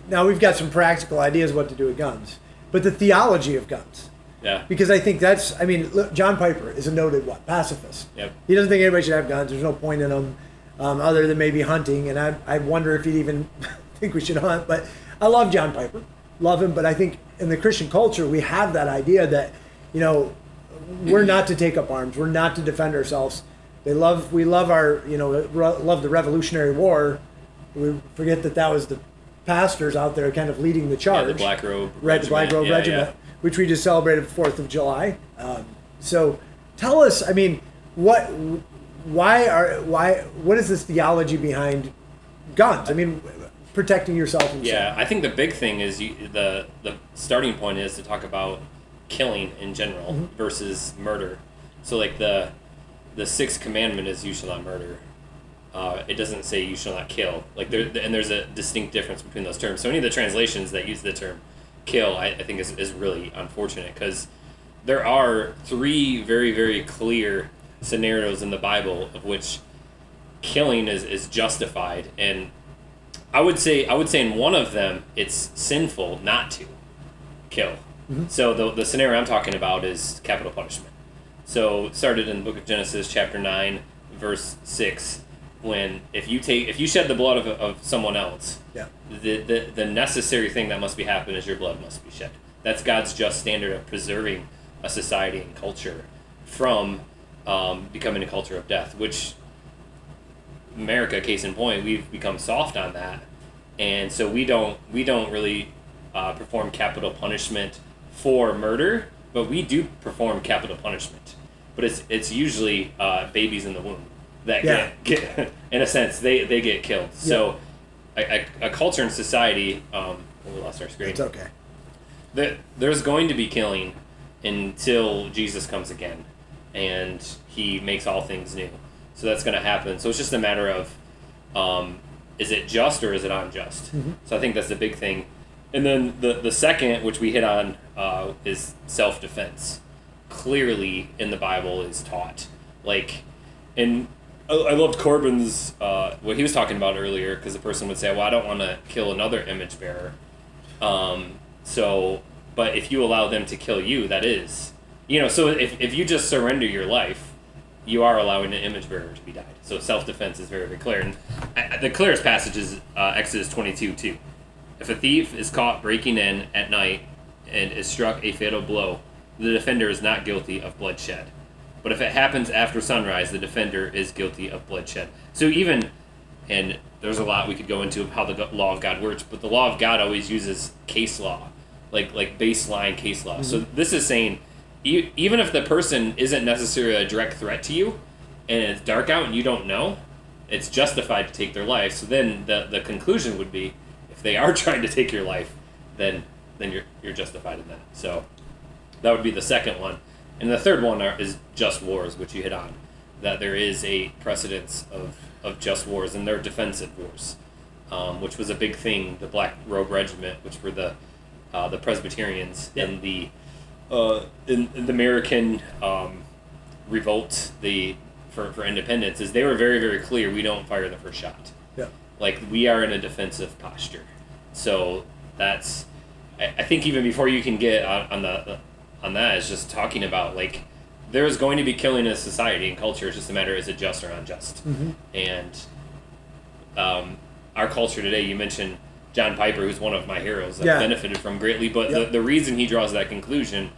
S1: now we've got some practical ideas what to do with guns, but the theology of guns.
S2: Yeah.
S1: Because I think look, John Piper is a noted pacifist.
S2: Yep.
S1: He doesn't think anybody should have guns. There's no point in them, other than maybe hunting. And I wonder if he'd even think we should hunt. But I love John Piper, love him. But I think in the Christian culture we have that idea that we're not to take up arms. We're not to defend ourselves. We love love the Revolutionary War. We forget that was the pastors out there kind of leading the charge.
S2: Yeah, the Black Robe
S1: Regiment. The Black Robe Regiment, which we just celebrated 4th of July. So tell us, I mean, what is this theology behind guns? I mean, protecting yourself and
S2: I think the big thing is the starting point is to talk about killing in general versus murder. So like the 6th commandment is you shall not murder. It doesn't say you shall not kill. Like there's a distinct difference between those terms. So any of the translations that use the term kill, I think is really unfortunate, because there are 3 very, very clear scenarios in the Bible of which killing is justified, and I would say in one of them it's sinful not to kill.
S1: Mm-hmm.
S2: So the scenario I'm talking about is capital punishment. So it started in the book of Genesis, chapter 9, verse 6, when if you shed the blood of someone else, the necessary thing that must be happen is your blood must be shed. That's God's just standard of preserving a society and culture from becoming a culture of death, which America, case in point, we've become soft on that, and so we don't really perform capital punishment for murder, but we do perform capital punishment. But it's usually babies in the womb that get in a sense they get killed. Yeah. So a culture and society. We lost our screen.
S1: It's okay.
S2: There's going to be killing until Jesus comes again, and He makes all things new. So that's going to happen. So it's just a matter of, is it just or is it unjust? Mm-hmm. So I think that's the big thing. And then the second, which we hit on, is self-defense. Clearly in the Bible is taught. And I loved Corban's, what he was talking about earlier, because the person would say, well, I don't want to kill another image bearer. But if you allow them to kill you, that is. So if you just surrender your life, you are allowing an image bearer to be died. So self-defense is very, very clear. And the clearest passage is Exodus 22:2. If a thief is caught breaking in at night and is struck a fatal blow, the defender is not guilty of bloodshed. But if it happens after sunrise, the defender is guilty of bloodshed. So and there's a lot we could go into of how the law of God works, but the law of God always uses case law, like baseline case law. Mm-hmm. So this is saying, even if the person isn't necessarily a direct threat to you, and it's dark out and you don't know, it's justified to take their life. So then the conclusion would be, if they are trying to take your life, then you're justified in that. So that would be the second one. And the third one is just wars, which you hit on, that there is a precedence of just wars, and they're defensive wars, which was a big thing. The Black Robe Regiment, which were the Presbyterians in the American revolt, for independence, is they were very, very clear. We don't fire the first shot. Yeah. We are in a defensive posture. So that's, I think even before you can get on that, is just talking about there is going to be killing in society and culture. It's just a matter, is it just or unjust? Mm-hmm. And our culture today, you mentioned John Piper, who's one of my heroes that benefited from greatly, but the reason he draws that conclusion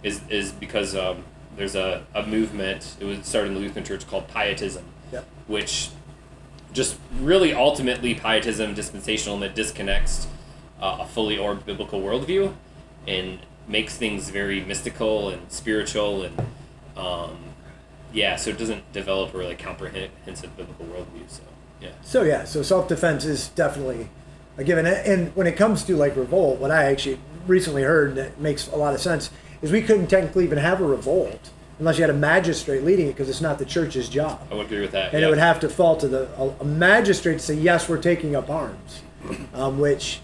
S2: is because there's a movement. It was started in the Lutheran Church called Pietism, which just really ultimately Pietism, dispensational, that disconnects a fully orbed biblical worldview and makes things very mystical and spiritual, and so it doesn't develop a really comprehensive biblical worldview.
S1: So self-defense is definitely a given. And when it comes to revolt, what I actually recently heard that makes a lot of sense is we couldn't technically even have a revolt unless you had a magistrate leading it, because it's not the church's job.
S2: I would agree with that.
S1: And it would have to fall to a magistrate to say, yes, we're taking up arms, which,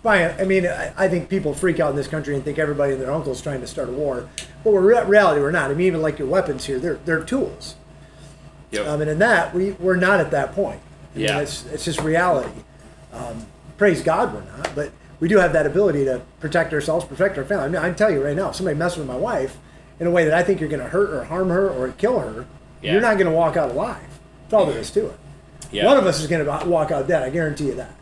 S1: I think people freak out in this country and think everybody and their uncle is trying to start a war. But in reality, we're not. Even your weapons here, they're tools. Yep. And in that, we're not at that point. It's just reality. Praise God we're not, but we do have that ability to protect ourselves, protect our family. I can tell you right now, if somebody messes with my wife in a way that I think you're going to hurt or harm her or kill her, you're not going to walk out alive. That's all there is to it. Yeah. One of us is going to walk out dead. I guarantee you that.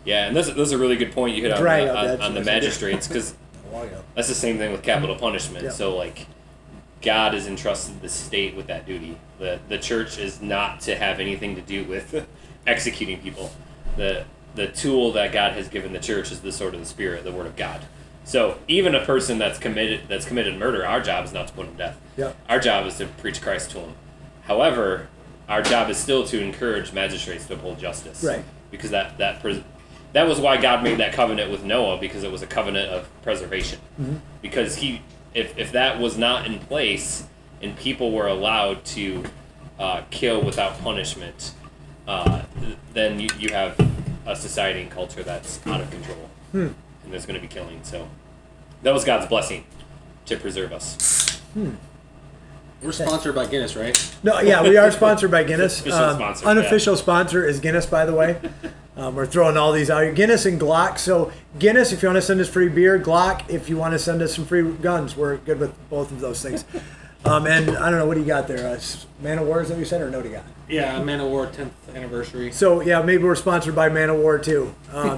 S2: Yeah, and that's a really good point you hit on the magistrates, because that's the same thing with capital punishment. Yeah. So God has entrusted the state with that duty. The church is not to have anything to do with executing people. The tool that God has given the church is the sword of the Spirit, the Word of God. So even a person that's committed murder, our job is not to put him to death. Yeah. Our job is to preach Christ to him. However, our job is still to encourage magistrates to uphold justice. Right. Because that was why God made that covenant with Noah, because it was a covenant of preservation. Mm-hmm. Because if that was not in place and people were allowed to kill without punishment, then you have a society and culture that's out of control, and there's going to be killing. So that was God's blessing to preserve us.
S3: We're sponsored by Guinness, right?
S1: No, yeah, we are sponsored by Guinness.
S2: Official sponsor,
S1: unofficial sponsor is Guinness, by the way. We're throwing all these out here. Guinness and Glock. So Guinness, if you want to send us free beer. Glock, if you want to send us some free guns. We're good with both of those things. And I don't know, what do you got there? Man of War, is that what you said, or no do you got?
S3: Yeah, Man of War 10th anniversary.
S1: So, yeah, maybe we're sponsored by Man of War, too.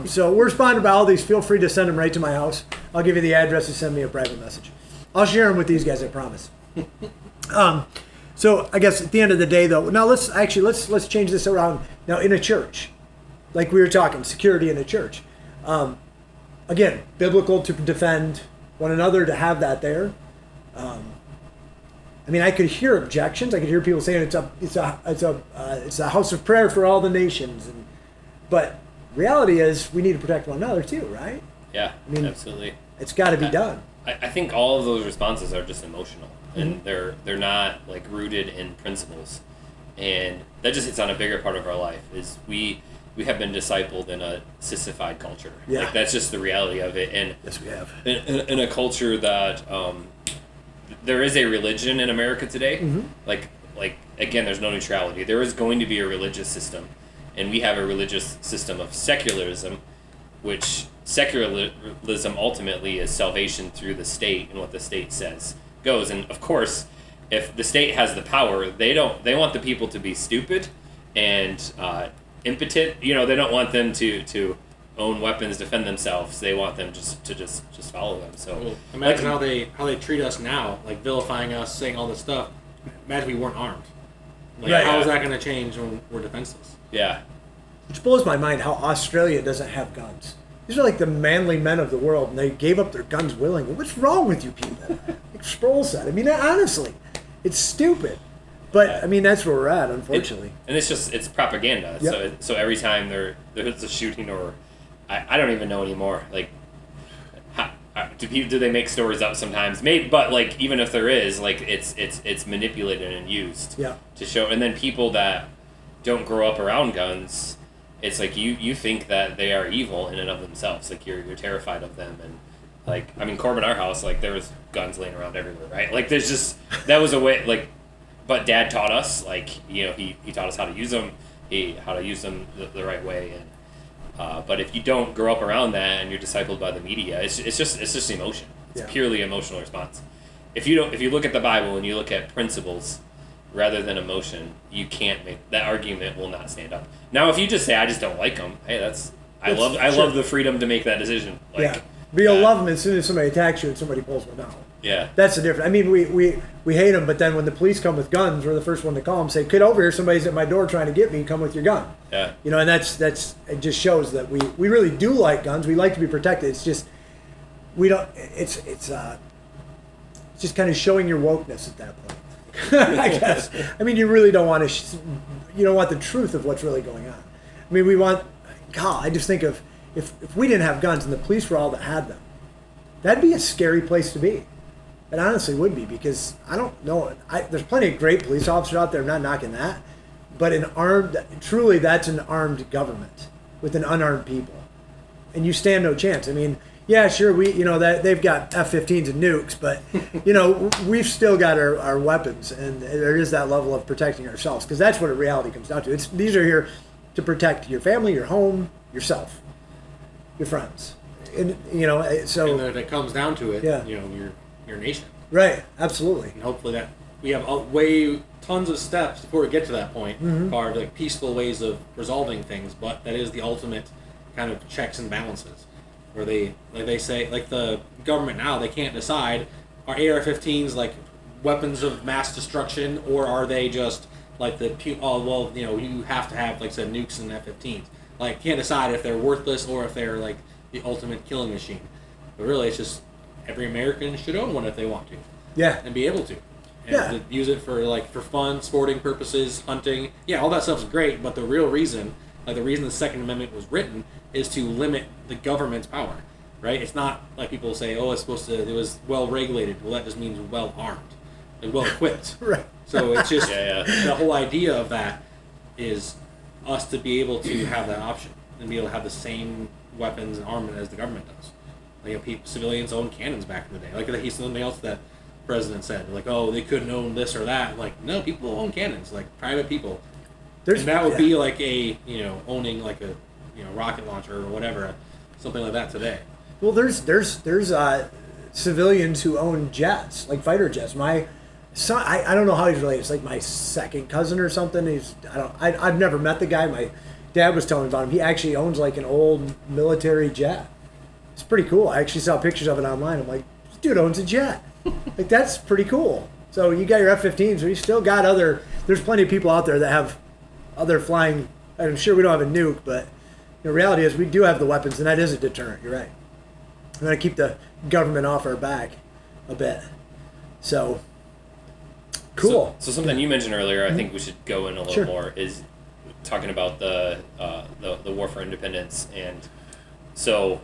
S1: So we're sponsored by all these. Feel free to send them right to my house. I'll give you the address and send me a private message. I'll share them with these guys, I promise. So I guess at the end of the day, though, now let's change this around. Now, in a church, like we were talking, security in a church. Again, biblical to defend one another, to have that there. I mean, I could hear objections. I could hear people saying it's a house of prayer for all the nations, but reality is we need to protect one another too, right?
S2: Yeah,
S1: I mean,
S2: absolutely.
S1: It's got to be done.
S2: I think all of those responses are just emotional, and they're not like rooted in principles, and that just hits on a bigger part of our life. Is we have been discipled in a sissified culture.
S1: Yeah.
S2: Like that's just the reality of it, and
S1: yes, we have
S2: in a culture that there is a religion in America today. Like again, there's no neutrality. There is going to be a religious system, and we have a religious system of secularism, which secularism ultimately is salvation through the state and what the state says goes. And of course, if the state has the power, they want the people to be stupid and impotent. You know, they don't want them to own weapons, defend themselves. They want them just follow them. So
S3: imagine how they treat us now, like vilifying us, saying all this stuff. Imagine we weren't armed. Like,
S1: right,
S3: how is that going to change when we're defenseless?
S2: Yeah.
S1: Which blows my mind how Australia doesn't have guns. These are like the manly men of the world, and they gave up their guns willingly. What's wrong with you people? Like Sproul said. I mean, honestly, it's stupid. But, I mean, that's where we're at, unfortunately.
S2: And it's propaganda.
S1: Yep.
S2: So every time there's a shooting, or I don't even know anymore. Like, do they make stories up sometimes? Maybe, but like even if there is, like it's manipulated and used to show. And then people that don't grow up around guns, it's like you think that they are evil in and of themselves. Like you're terrified of them. And like, I mean, Corban, our house, like there was guns laying around everywhere, right? Like there's just, that was a way, like, but Dad taught us, like, you know, he taught us how to use them, how to use them the right way. And but if you don't grow up around that and you're discipled by the media, it's just emotion. It's purely emotional response. If you look at the Bible and you look at principles rather than emotion, you can't make that argument. Will not stand up. Now, if you just say I just don't like them, hey, I love the freedom to make that decision. Like,
S1: but you'll love them as soon as somebody attacks you and somebody pulls one out.
S2: Yeah,
S1: that's the difference. I mean, we hate them, but then when the police come with guns, we're the first one to call them. Say, "Kid, over here! Somebody's at my door trying to get me. Come with your gun."
S2: Yeah,
S1: you know, and that's it. Just shows that we really do like guns. We like to be protected. It's just we don't. It's just kind of showing your wokeness at that point. I guess. I mean, you really don't want to. You don't want the truth of what's really going on. I mean, we want. God, I just think of if we didn't have guns and the police were all that had them, that'd be a scary place to be. It honestly would be, because I don't know. There's plenty of great police officers out there. I'm not knocking that, but truly, that's an armed government with an unarmed people, and you stand no chance. I mean, yeah, sure, that they've got F-15s and nukes, but we've still got our weapons, and there is that level of protecting ourselves, because that's what reality comes down to. These are here to protect your family, your home, yourself, your friends, and so.
S3: And if it comes down to it, your nation.
S1: Right, absolutely.
S3: And hopefully that we have tons of steps before we get to that point, are like peaceful ways of resolving things, but that is the ultimate kind of checks and balances, where they say, like the government now, they can't decide, are AR-15s like weapons of mass destruction, or are they just like you have to have, like I said, nukes and F-15s. Like, can't decide if they're worthless or if they're like the ultimate killing machine. But really, it's just every American should own one if they want to.
S1: Yeah.
S3: And be able to. And to use it for fun, sporting purposes, hunting. Yeah, all that stuff's great, but the real reason, the reason the Second Amendment was written is to limit the government's power, right? It's not like people say, it was well regulated. Well, that just means well armed and well equipped.
S1: Right.
S3: So it's just, the whole idea of that is us to be able to have that option and be able to have the same weapons and armament as the government does. Civilians owned cannons back in the day. Like he's something else that president said. Like, oh, they couldn't own this or that. Like, no, people own cannons, like private people. And that would be like owning like a rocket launcher or whatever, something like that today.
S1: Well, there's civilians who own jets, like fighter jets. My son, I don't know how he's related. It's like my second cousin or something. I've never met the guy. My dad was telling me about him. He actually owns like an old military jet. It's pretty cool. I actually saw pictures of it online. I'm like, this dude owns a jet. Like, that's pretty cool. So you got your F-15s, but you still got there's plenty of people out there that have other flying. I'm sure we don't have a nuke, but the reality is we do have the weapons, and that is a deterrent. You're right. We're going to keep the government off our back a bit. So, cool.
S2: So something you mentioned earlier, I think we should go in a little more, is talking about the war for independence. And so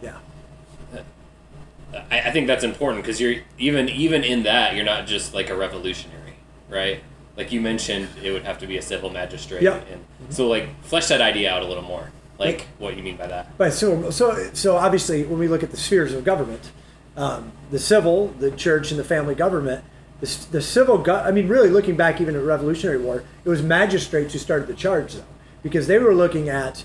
S2: I think that's important, because you're even in that, you're not just like a revolutionary, right? Like you mentioned, it would have to be a civil magistrate.
S1: Yep.
S2: And so like flesh that idea out a little more. Like what you mean by that.
S1: Right. So obviously, when we look at the spheres of government, the civil, the church, and the family government, the civil, really looking back even at the Revolutionary War, it was magistrates who started the charge, though, because they were looking at,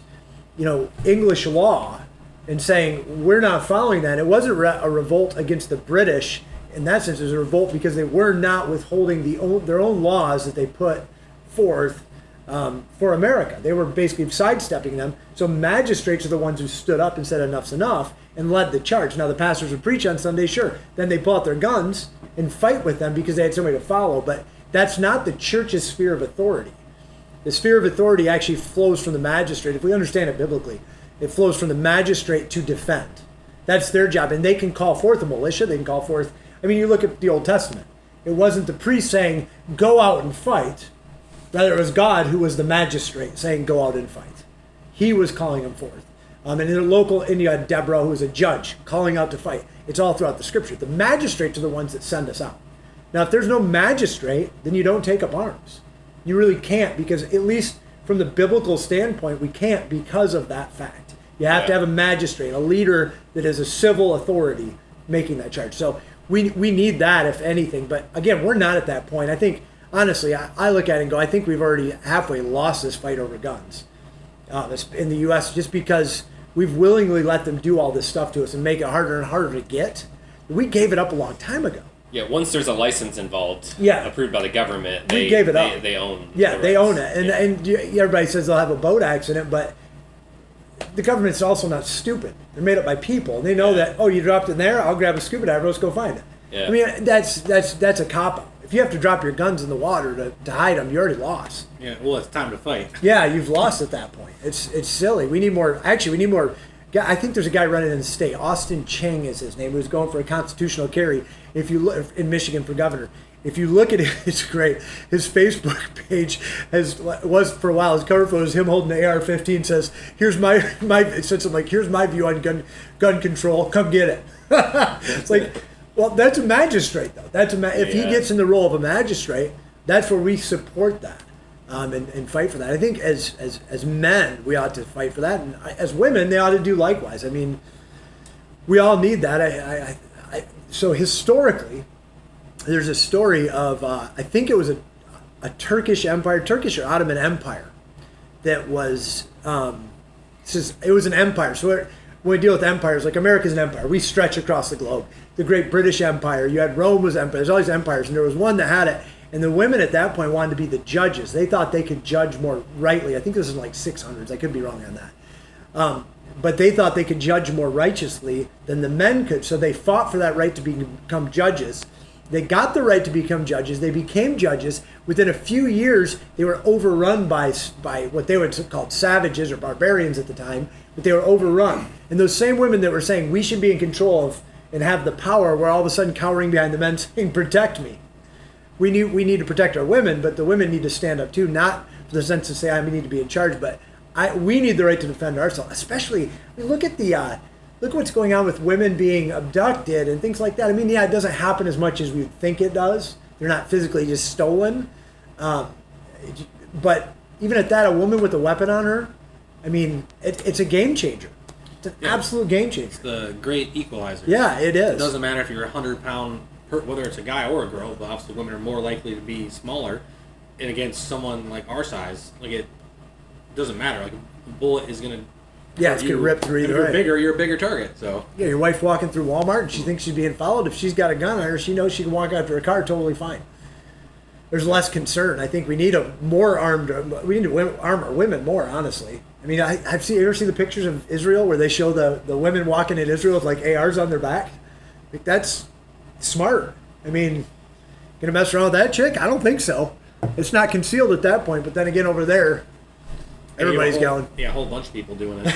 S1: English law and saying, we're not following that. It wasn't a revolt against the British. In that sense, it was a revolt because they were not withholding their own laws that they put forth for America. They were basically sidestepping them. So magistrates are the ones who stood up and said enough's enough and led the charge. Now the pastors would preach on Sunday, sure. Then they pull out their guns and fight with them because they had somebody to follow. But that's not the church's sphere of authority. The sphere of authority actually flows from the magistrate. If we understand it biblically, it flows from the magistrate to defend. That's their job. And they can call forth a militia. They can call forth, you look at the Old Testament. It wasn't the priest saying, go out and fight. Rather, it was God who was the magistrate saying, go out and fight. He was calling them forth. And in the local India, Deborah, who was a judge, calling out to fight. It's all throughout the scripture. The magistrates are the ones that send us out. Now, if there's no magistrate, then you don't take up arms. You really can't, because at least from the biblical standpoint, we can't because of that fact. You have to have a magistrate, a leader that is a civil authority making that charge. So we need that, if anything. But again, we're not at that point. I think, honestly, I look at it and go, I think we've already halfway lost this fight over guns in the U.S. just because we've willingly let them do all this stuff to us and make it harder and harder to get. We gave it up a long time ago.
S2: Yeah, once there's a license involved, approved by the government,
S1: they gave it up.
S2: They own.
S1: Yeah, they own it, and everybody says they'll have a boat accident, but the government's also not stupid. They're made up by people. They know that. Oh, you dropped it there. I'll grab a scuba diver. Let's go find it. Yeah. That's a cop out. If you have to drop your guns in the water to hide them, you already lost.
S3: Yeah. Well, it's time to fight.
S1: Yeah, you've lost at that point. It's silly. We need more. Actually, we need more. I think there's a guy running in the state. Austin Cheng is his name. Who's going for a constitutional carry. If you look in Michigan for governor, if you look at it, it's great. His Facebook page was for a while. His cover photo is him holding the AR-15. Says, "Here's my." It said something like, "Here's my view on gun control. Come get it." It's like, well, that's a magistrate though. If he gets in the role of a magistrate, that's where we support that and fight for that. I think as men, we ought to fight for that, and as women, they ought to do likewise. We all need that. So historically, there's a story of, I think it was a Turkish empire, Turkish or Ottoman Empire, that was, it was an empire. So when we deal with empires, like America's an empire, we stretch across the globe. The Great British Empire, you had Rome was empire, there's all these empires, and there was one that had it, and the women at that point wanted to be the judges. They thought they could judge more rightly. I think this is like 600s, I could be wrong on that. But they thought they could judge more righteously than the men could, so they fought for that right to become judges. They got the right to become judges. They became judges. Within a few years, they were overrun by what they would call savages or barbarians at the time, but they were overrun. And those same women that were saying we should be in control of and have the power were all of a sudden cowering behind the men saying, protect me. We need to protect our women, but the women need to stand up too, not for the sense to say I need to be in charge, but we need the right to defend ourselves. Especially, look at what's going on with women being abducted and things like that. It doesn't happen as much as we would think it does. They're not physically just stolen. But even at that, a woman with a weapon on her, it's a game changer. It's an absolute game changer.
S3: It's the great equalizer.
S1: Yeah, it is.
S3: It doesn't matter if you're a 100-pound whether it's a guy or a girl, but obviously women are more likely to be smaller, and against someone like our size, like it doesn't matter. Like a bullet is gonna.
S1: Yeah, it's gonna rip through either way.
S3: You're a bigger target. So
S1: yeah, your wife walking through Walmart and she thinks she's being followed. If she's got a gun on her, she knows she can walk after a car totally fine. There's less concern. I think we need we need to arm our women more, honestly. I mean, I've seen. You ever seen the pictures of Israel where they show the women walking in Israel with like ARs on their back? Like, that's smart. I mean, gonna mess around with that chick? I don't think so. It's not concealed at that point. But then again, over there, everybody's going.
S3: Yeah, a whole bunch of people doing it.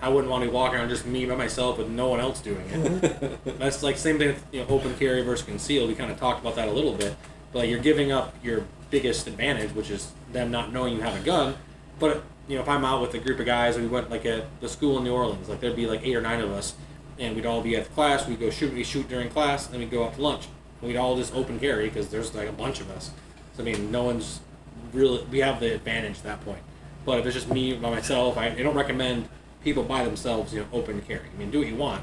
S3: I wouldn't want to walk around just me by myself with no one else doing it. That's like same thing with open carry versus concealed. We kind of talked about that a little bit. But like, you're giving up your biggest advantage, which is them not knowing you have a gun. But if I'm out with a group of guys, we went like at the school in New Orleans, like there'd be like 8 or 9 of us, and we'd all be at the class. We'd go shoot. We shoot during class, and then we'd go out to lunch. And we'd all just open carry because there's like a bunch of us. So I mean, no one's really. We have the advantage at that point. But if it's just me by myself, I don't recommend people by themselves, open carry. I mean, do what you want,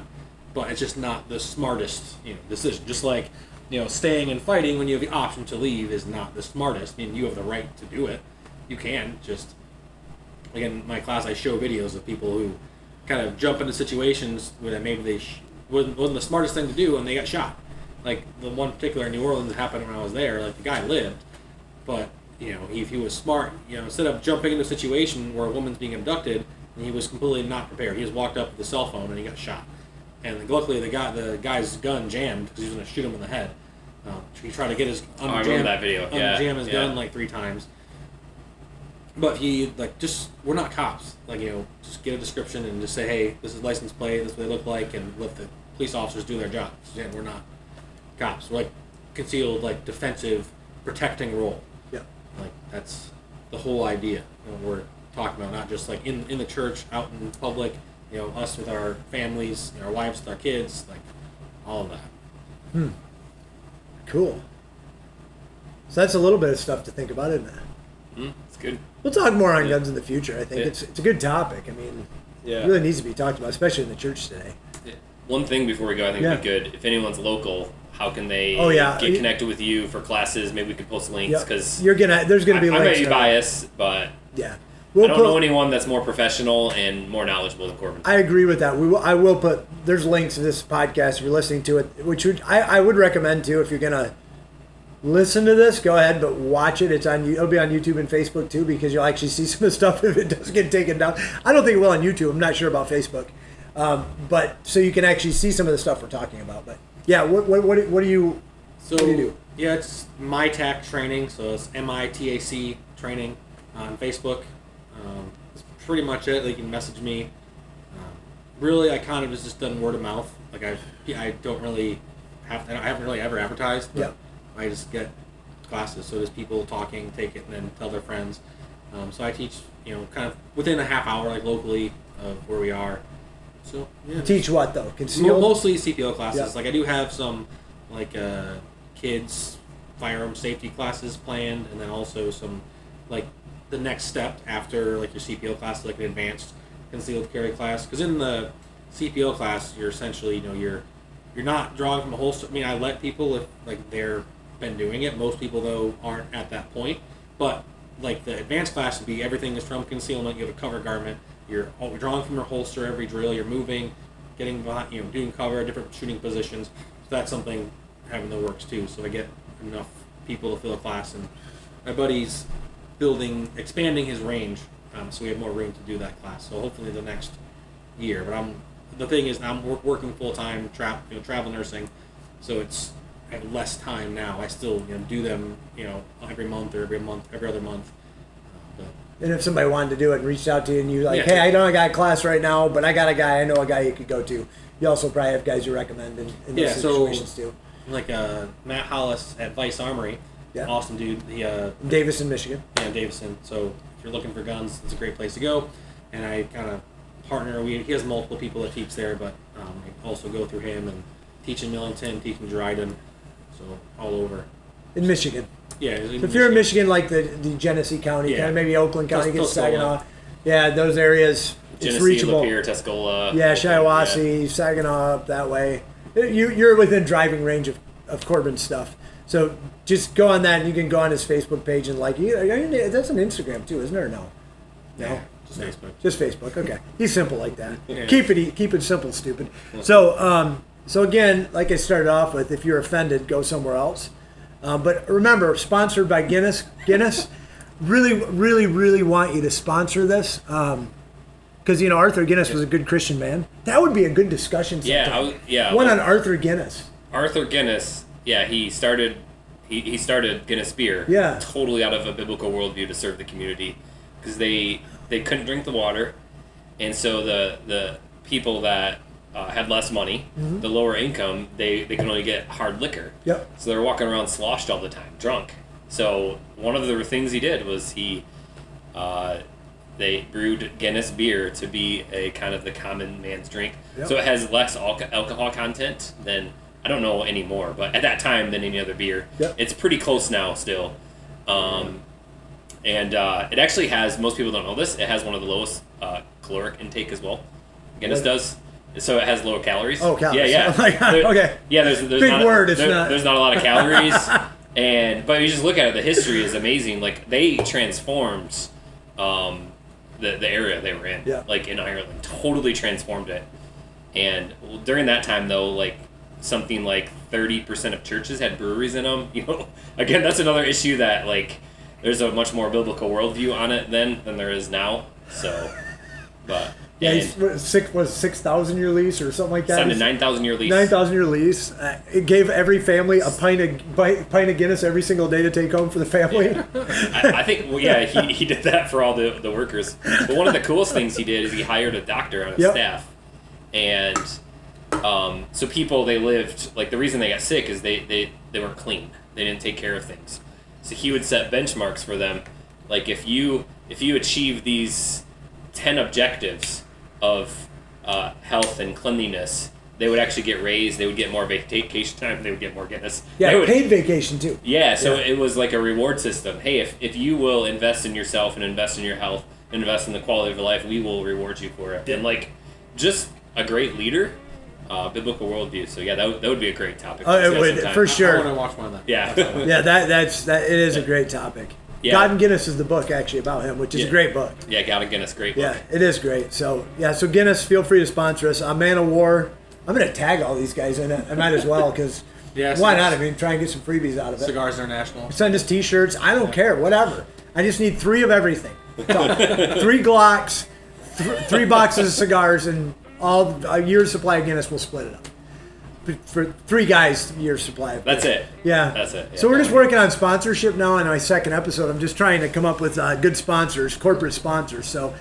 S3: but it's just not the smartest, decision. Just like, staying and fighting when you have the option to leave is not the smartest. I mean, you have the right to do it. You can just. Again, in my class, I show videos of people who kind of jump into situations where maybe they wasn't the smartest thing to do, and they got shot. Like the one particular in New Orleans that happened when I was there. Like the guy lived, but if he was smart, instead of jumping into a situation where a woman's being abducted, he was completely not prepared. He just walked up with a cell phone and he got shot. And luckily, the guy's gun jammed because he was going to shoot him in the head. He tried to get his unjam his gun like 3 times. But he we're not cops. Just get a description and just say, hey, this is license plate, this is what they look like, and let the police officers do their job. Again, we're not cops. We're concealed, defensive, protecting role.
S1: Yeah.
S3: That's the whole idea we're talking about, not just in the church, out in public, us with our families, our wives with our kids, all of that.
S1: Cool. So that's a little bit of stuff to think about, isn't it?
S2: It's good.
S1: We'll talk more on guns in the future. I think it's a good topic. I mean, it really needs to be talked about, especially in the church today.
S2: Yeah. One thing before we go, I think would be good. If anyone's local, how can they get connected with you for classes? Maybe we could post links because
S1: there's gonna be links.
S2: I might be biased, but
S1: yeah,
S2: I don't know anyone that's more professional and more knowledgeable than Corban.
S1: I agree with that. I will put there's links to this podcast if you're listening to it, which I would recommend too if you're gonna listen to this. Go ahead, but watch it. It'll be on YouTube and Facebook too because you'll actually see some of the stuff if it does get taken down. I don't think it will on YouTube. I'm not sure about Facebook, but so you can actually see some of the stuff we're talking about. But yeah, what do you do?
S3: Yeah, it's MITac training, so it's MITac training on Facebook. That's pretty much it. You can message me. Really, I kind of just done word of mouth. I don't really I haven't really ever advertised. But I just get classes, so there's people talking, take it, and then tell their friends. So I teach, kind of within a half hour, locally of where we are. So yeah.
S1: Teach what though? Concealed?
S3: Mostly CPO classes. I do have some kids firearm safety classes planned, and then also some the next step after your CPO class, an advanced concealed carry class. Because in the CPO class, you're essentially you're not drawing from a holster. I mean, I let people if they're been doing it. Most people though aren't at that point. But the advanced class would be everything is from concealment. You have a cover garment. You're drawing from your holster every drill. You're moving, getting behind, doing cover, different shooting positions. So that's something having the works too. So I get enough people to fill a class, and my buddy's expanding his range, so we have more room to do that class. So hopefully the next year. But the thing is, I'm working full time, travel nursing, so I have less time now. I still do them every month or every other month.
S1: And if somebody wanted to do it and reached out to you and you're hey, I don't got a class right now, but I got a guy, I know a guy you could go to. You also probably have guys you recommend in those situations too.
S3: Matt Hollis at Vice Armory, awesome dude.
S1: Davison, Michigan.
S3: Yeah, Davison. So if you're looking for guns, it's a great place to go. And I kind of partner. He has multiple people that teach there, but I also go through him and teach in Millington, teach in Dryden, so all over.
S1: In Michigan.
S3: Yeah.
S1: So if you're in Michigan, the Genesee County, kind of maybe Oakland County, gets Saginaw. Yeah, those areas,
S2: Genesee,
S1: it's reachable.
S2: Lapeer, Tuscola.
S1: Yeah, Shiawassee, Saginaw, up that way. You're within driving range of of Corban's stuff. So just go on that, and you can go on his Facebook page and like. That's an Instagram too, isn't there? No.
S3: Just Facebook.
S1: Just Facebook. Okay. He's simple like that.
S3: Yeah.
S1: Keep it simple, stupid. So again, like I started off with, if you're offended, go somewhere else. But remember, sponsored by Guinness. Guinness really, really, really want you to sponsor this. Because, Arthur Guinness was a good Christian man. That would be a good discussion sometime. One on Arthur Guinness.
S2: Arthur Guinness, he started Guinness beer totally out of a biblical worldview to serve the community. Because they couldn't drink the water. And so the people that had less money, the lower income, they can only get hard liquor.
S1: Yep.
S2: So they're walking around sloshed all the time, drunk. So one of the things he did was they brewed Guinness beer to be a kind of the common man's drink. Yep. So it has less alcohol content than, I don't know anymore, but at that time than any other beer.
S1: Yep.
S2: It's pretty close now still. And it actually has, most people don't know this, it has one of the lowest caloric intake as well. Guinness does. So it has lower calories.
S1: Oh, calories.
S2: Yeah.
S1: Okay.
S2: Yeah, there's
S1: big
S2: not
S1: word.
S2: There's not a lot of calories, but you just look at it. The history is amazing. Like they transformed the area they were in.
S1: Yeah.
S2: Like in Ireland, totally transformed it. And during that time, though, like something like 30% of churches had breweries in them. Again, that's another issue that like there's a much more biblical worldview on it then than there is now. So, but.
S1: Yeah, he's 6,000 year lease or something like that.
S2: Signed a 9,000 year lease.
S1: 9,000 year lease. It gave every family a pint of Guinness every single day to take home for the family.
S2: I think, he did that for all the workers. But one of the coolest things he did is he hired a doctor on his staff. And so people, they lived, like the reason they got sick is they weren't clean. They didn't take care of things. So he would set benchmarks for them. Like if you achieve these 10 objectives of health and cleanliness, they would actually get raised. They would get more vacation time. They would get more Guinness.
S1: Yeah, paid vacation too.
S2: Yeah, so it was like a reward system. Hey, if you will invest in yourself and invest in your health, and invest in the quality of your life, we will reward you for it. Yeah. And like, just a great leader, biblical worldview. So yeah, that would be a great topic.
S1: It would for sure.
S3: I want to watch one of them.
S2: Yeah,
S1: yeah, that it is a great topic.
S2: Yeah.
S1: God and Guinness is the book actually about him, which is a great book.
S2: Yeah, God and Guinness, great book.
S1: Yeah, it is great. So Guinness, feel free to sponsor us. Man of War. I'm going to tag all these guys in it. I might as well because why not? I mean, try and get some freebies out of it.
S3: Cigars International.
S1: Send us T-shirts. I don't care. Whatever. I just need 3 of everything. 3 Glocks, 3 boxes of cigars, and a year's supply of Guinness. We'll split it up. For 3 guys, year's supply.
S2: That's it.
S1: Yeah.
S2: That's it. Yeah.
S1: So we're just working on sponsorship now. In my second episode, I'm just trying to come up with good sponsors, corporate sponsors. So,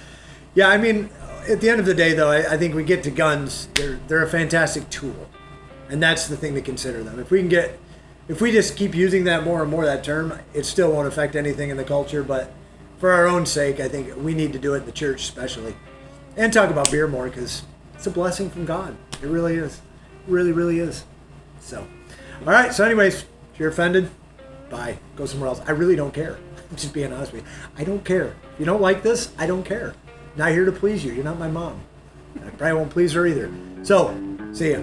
S1: yeah, I mean, at the end of the day, though, I think we get to guns. They're a fantastic tool, and that's the thing to consider them. If we just keep using that more and more, that term, it still won't affect anything in the culture. But for our own sake, I think we need to do it in the church, especially, and talk about beer more because it's a blessing from God. It really is. Really, really is. So, all right. So, anyways, if you're offended, bye. Go somewhere else. I really don't care. I'm just being honest with you. I don't care. If you don't like this, I don't care. I'm not here to please you. You're not my mom. I probably won't please her either. So, see ya.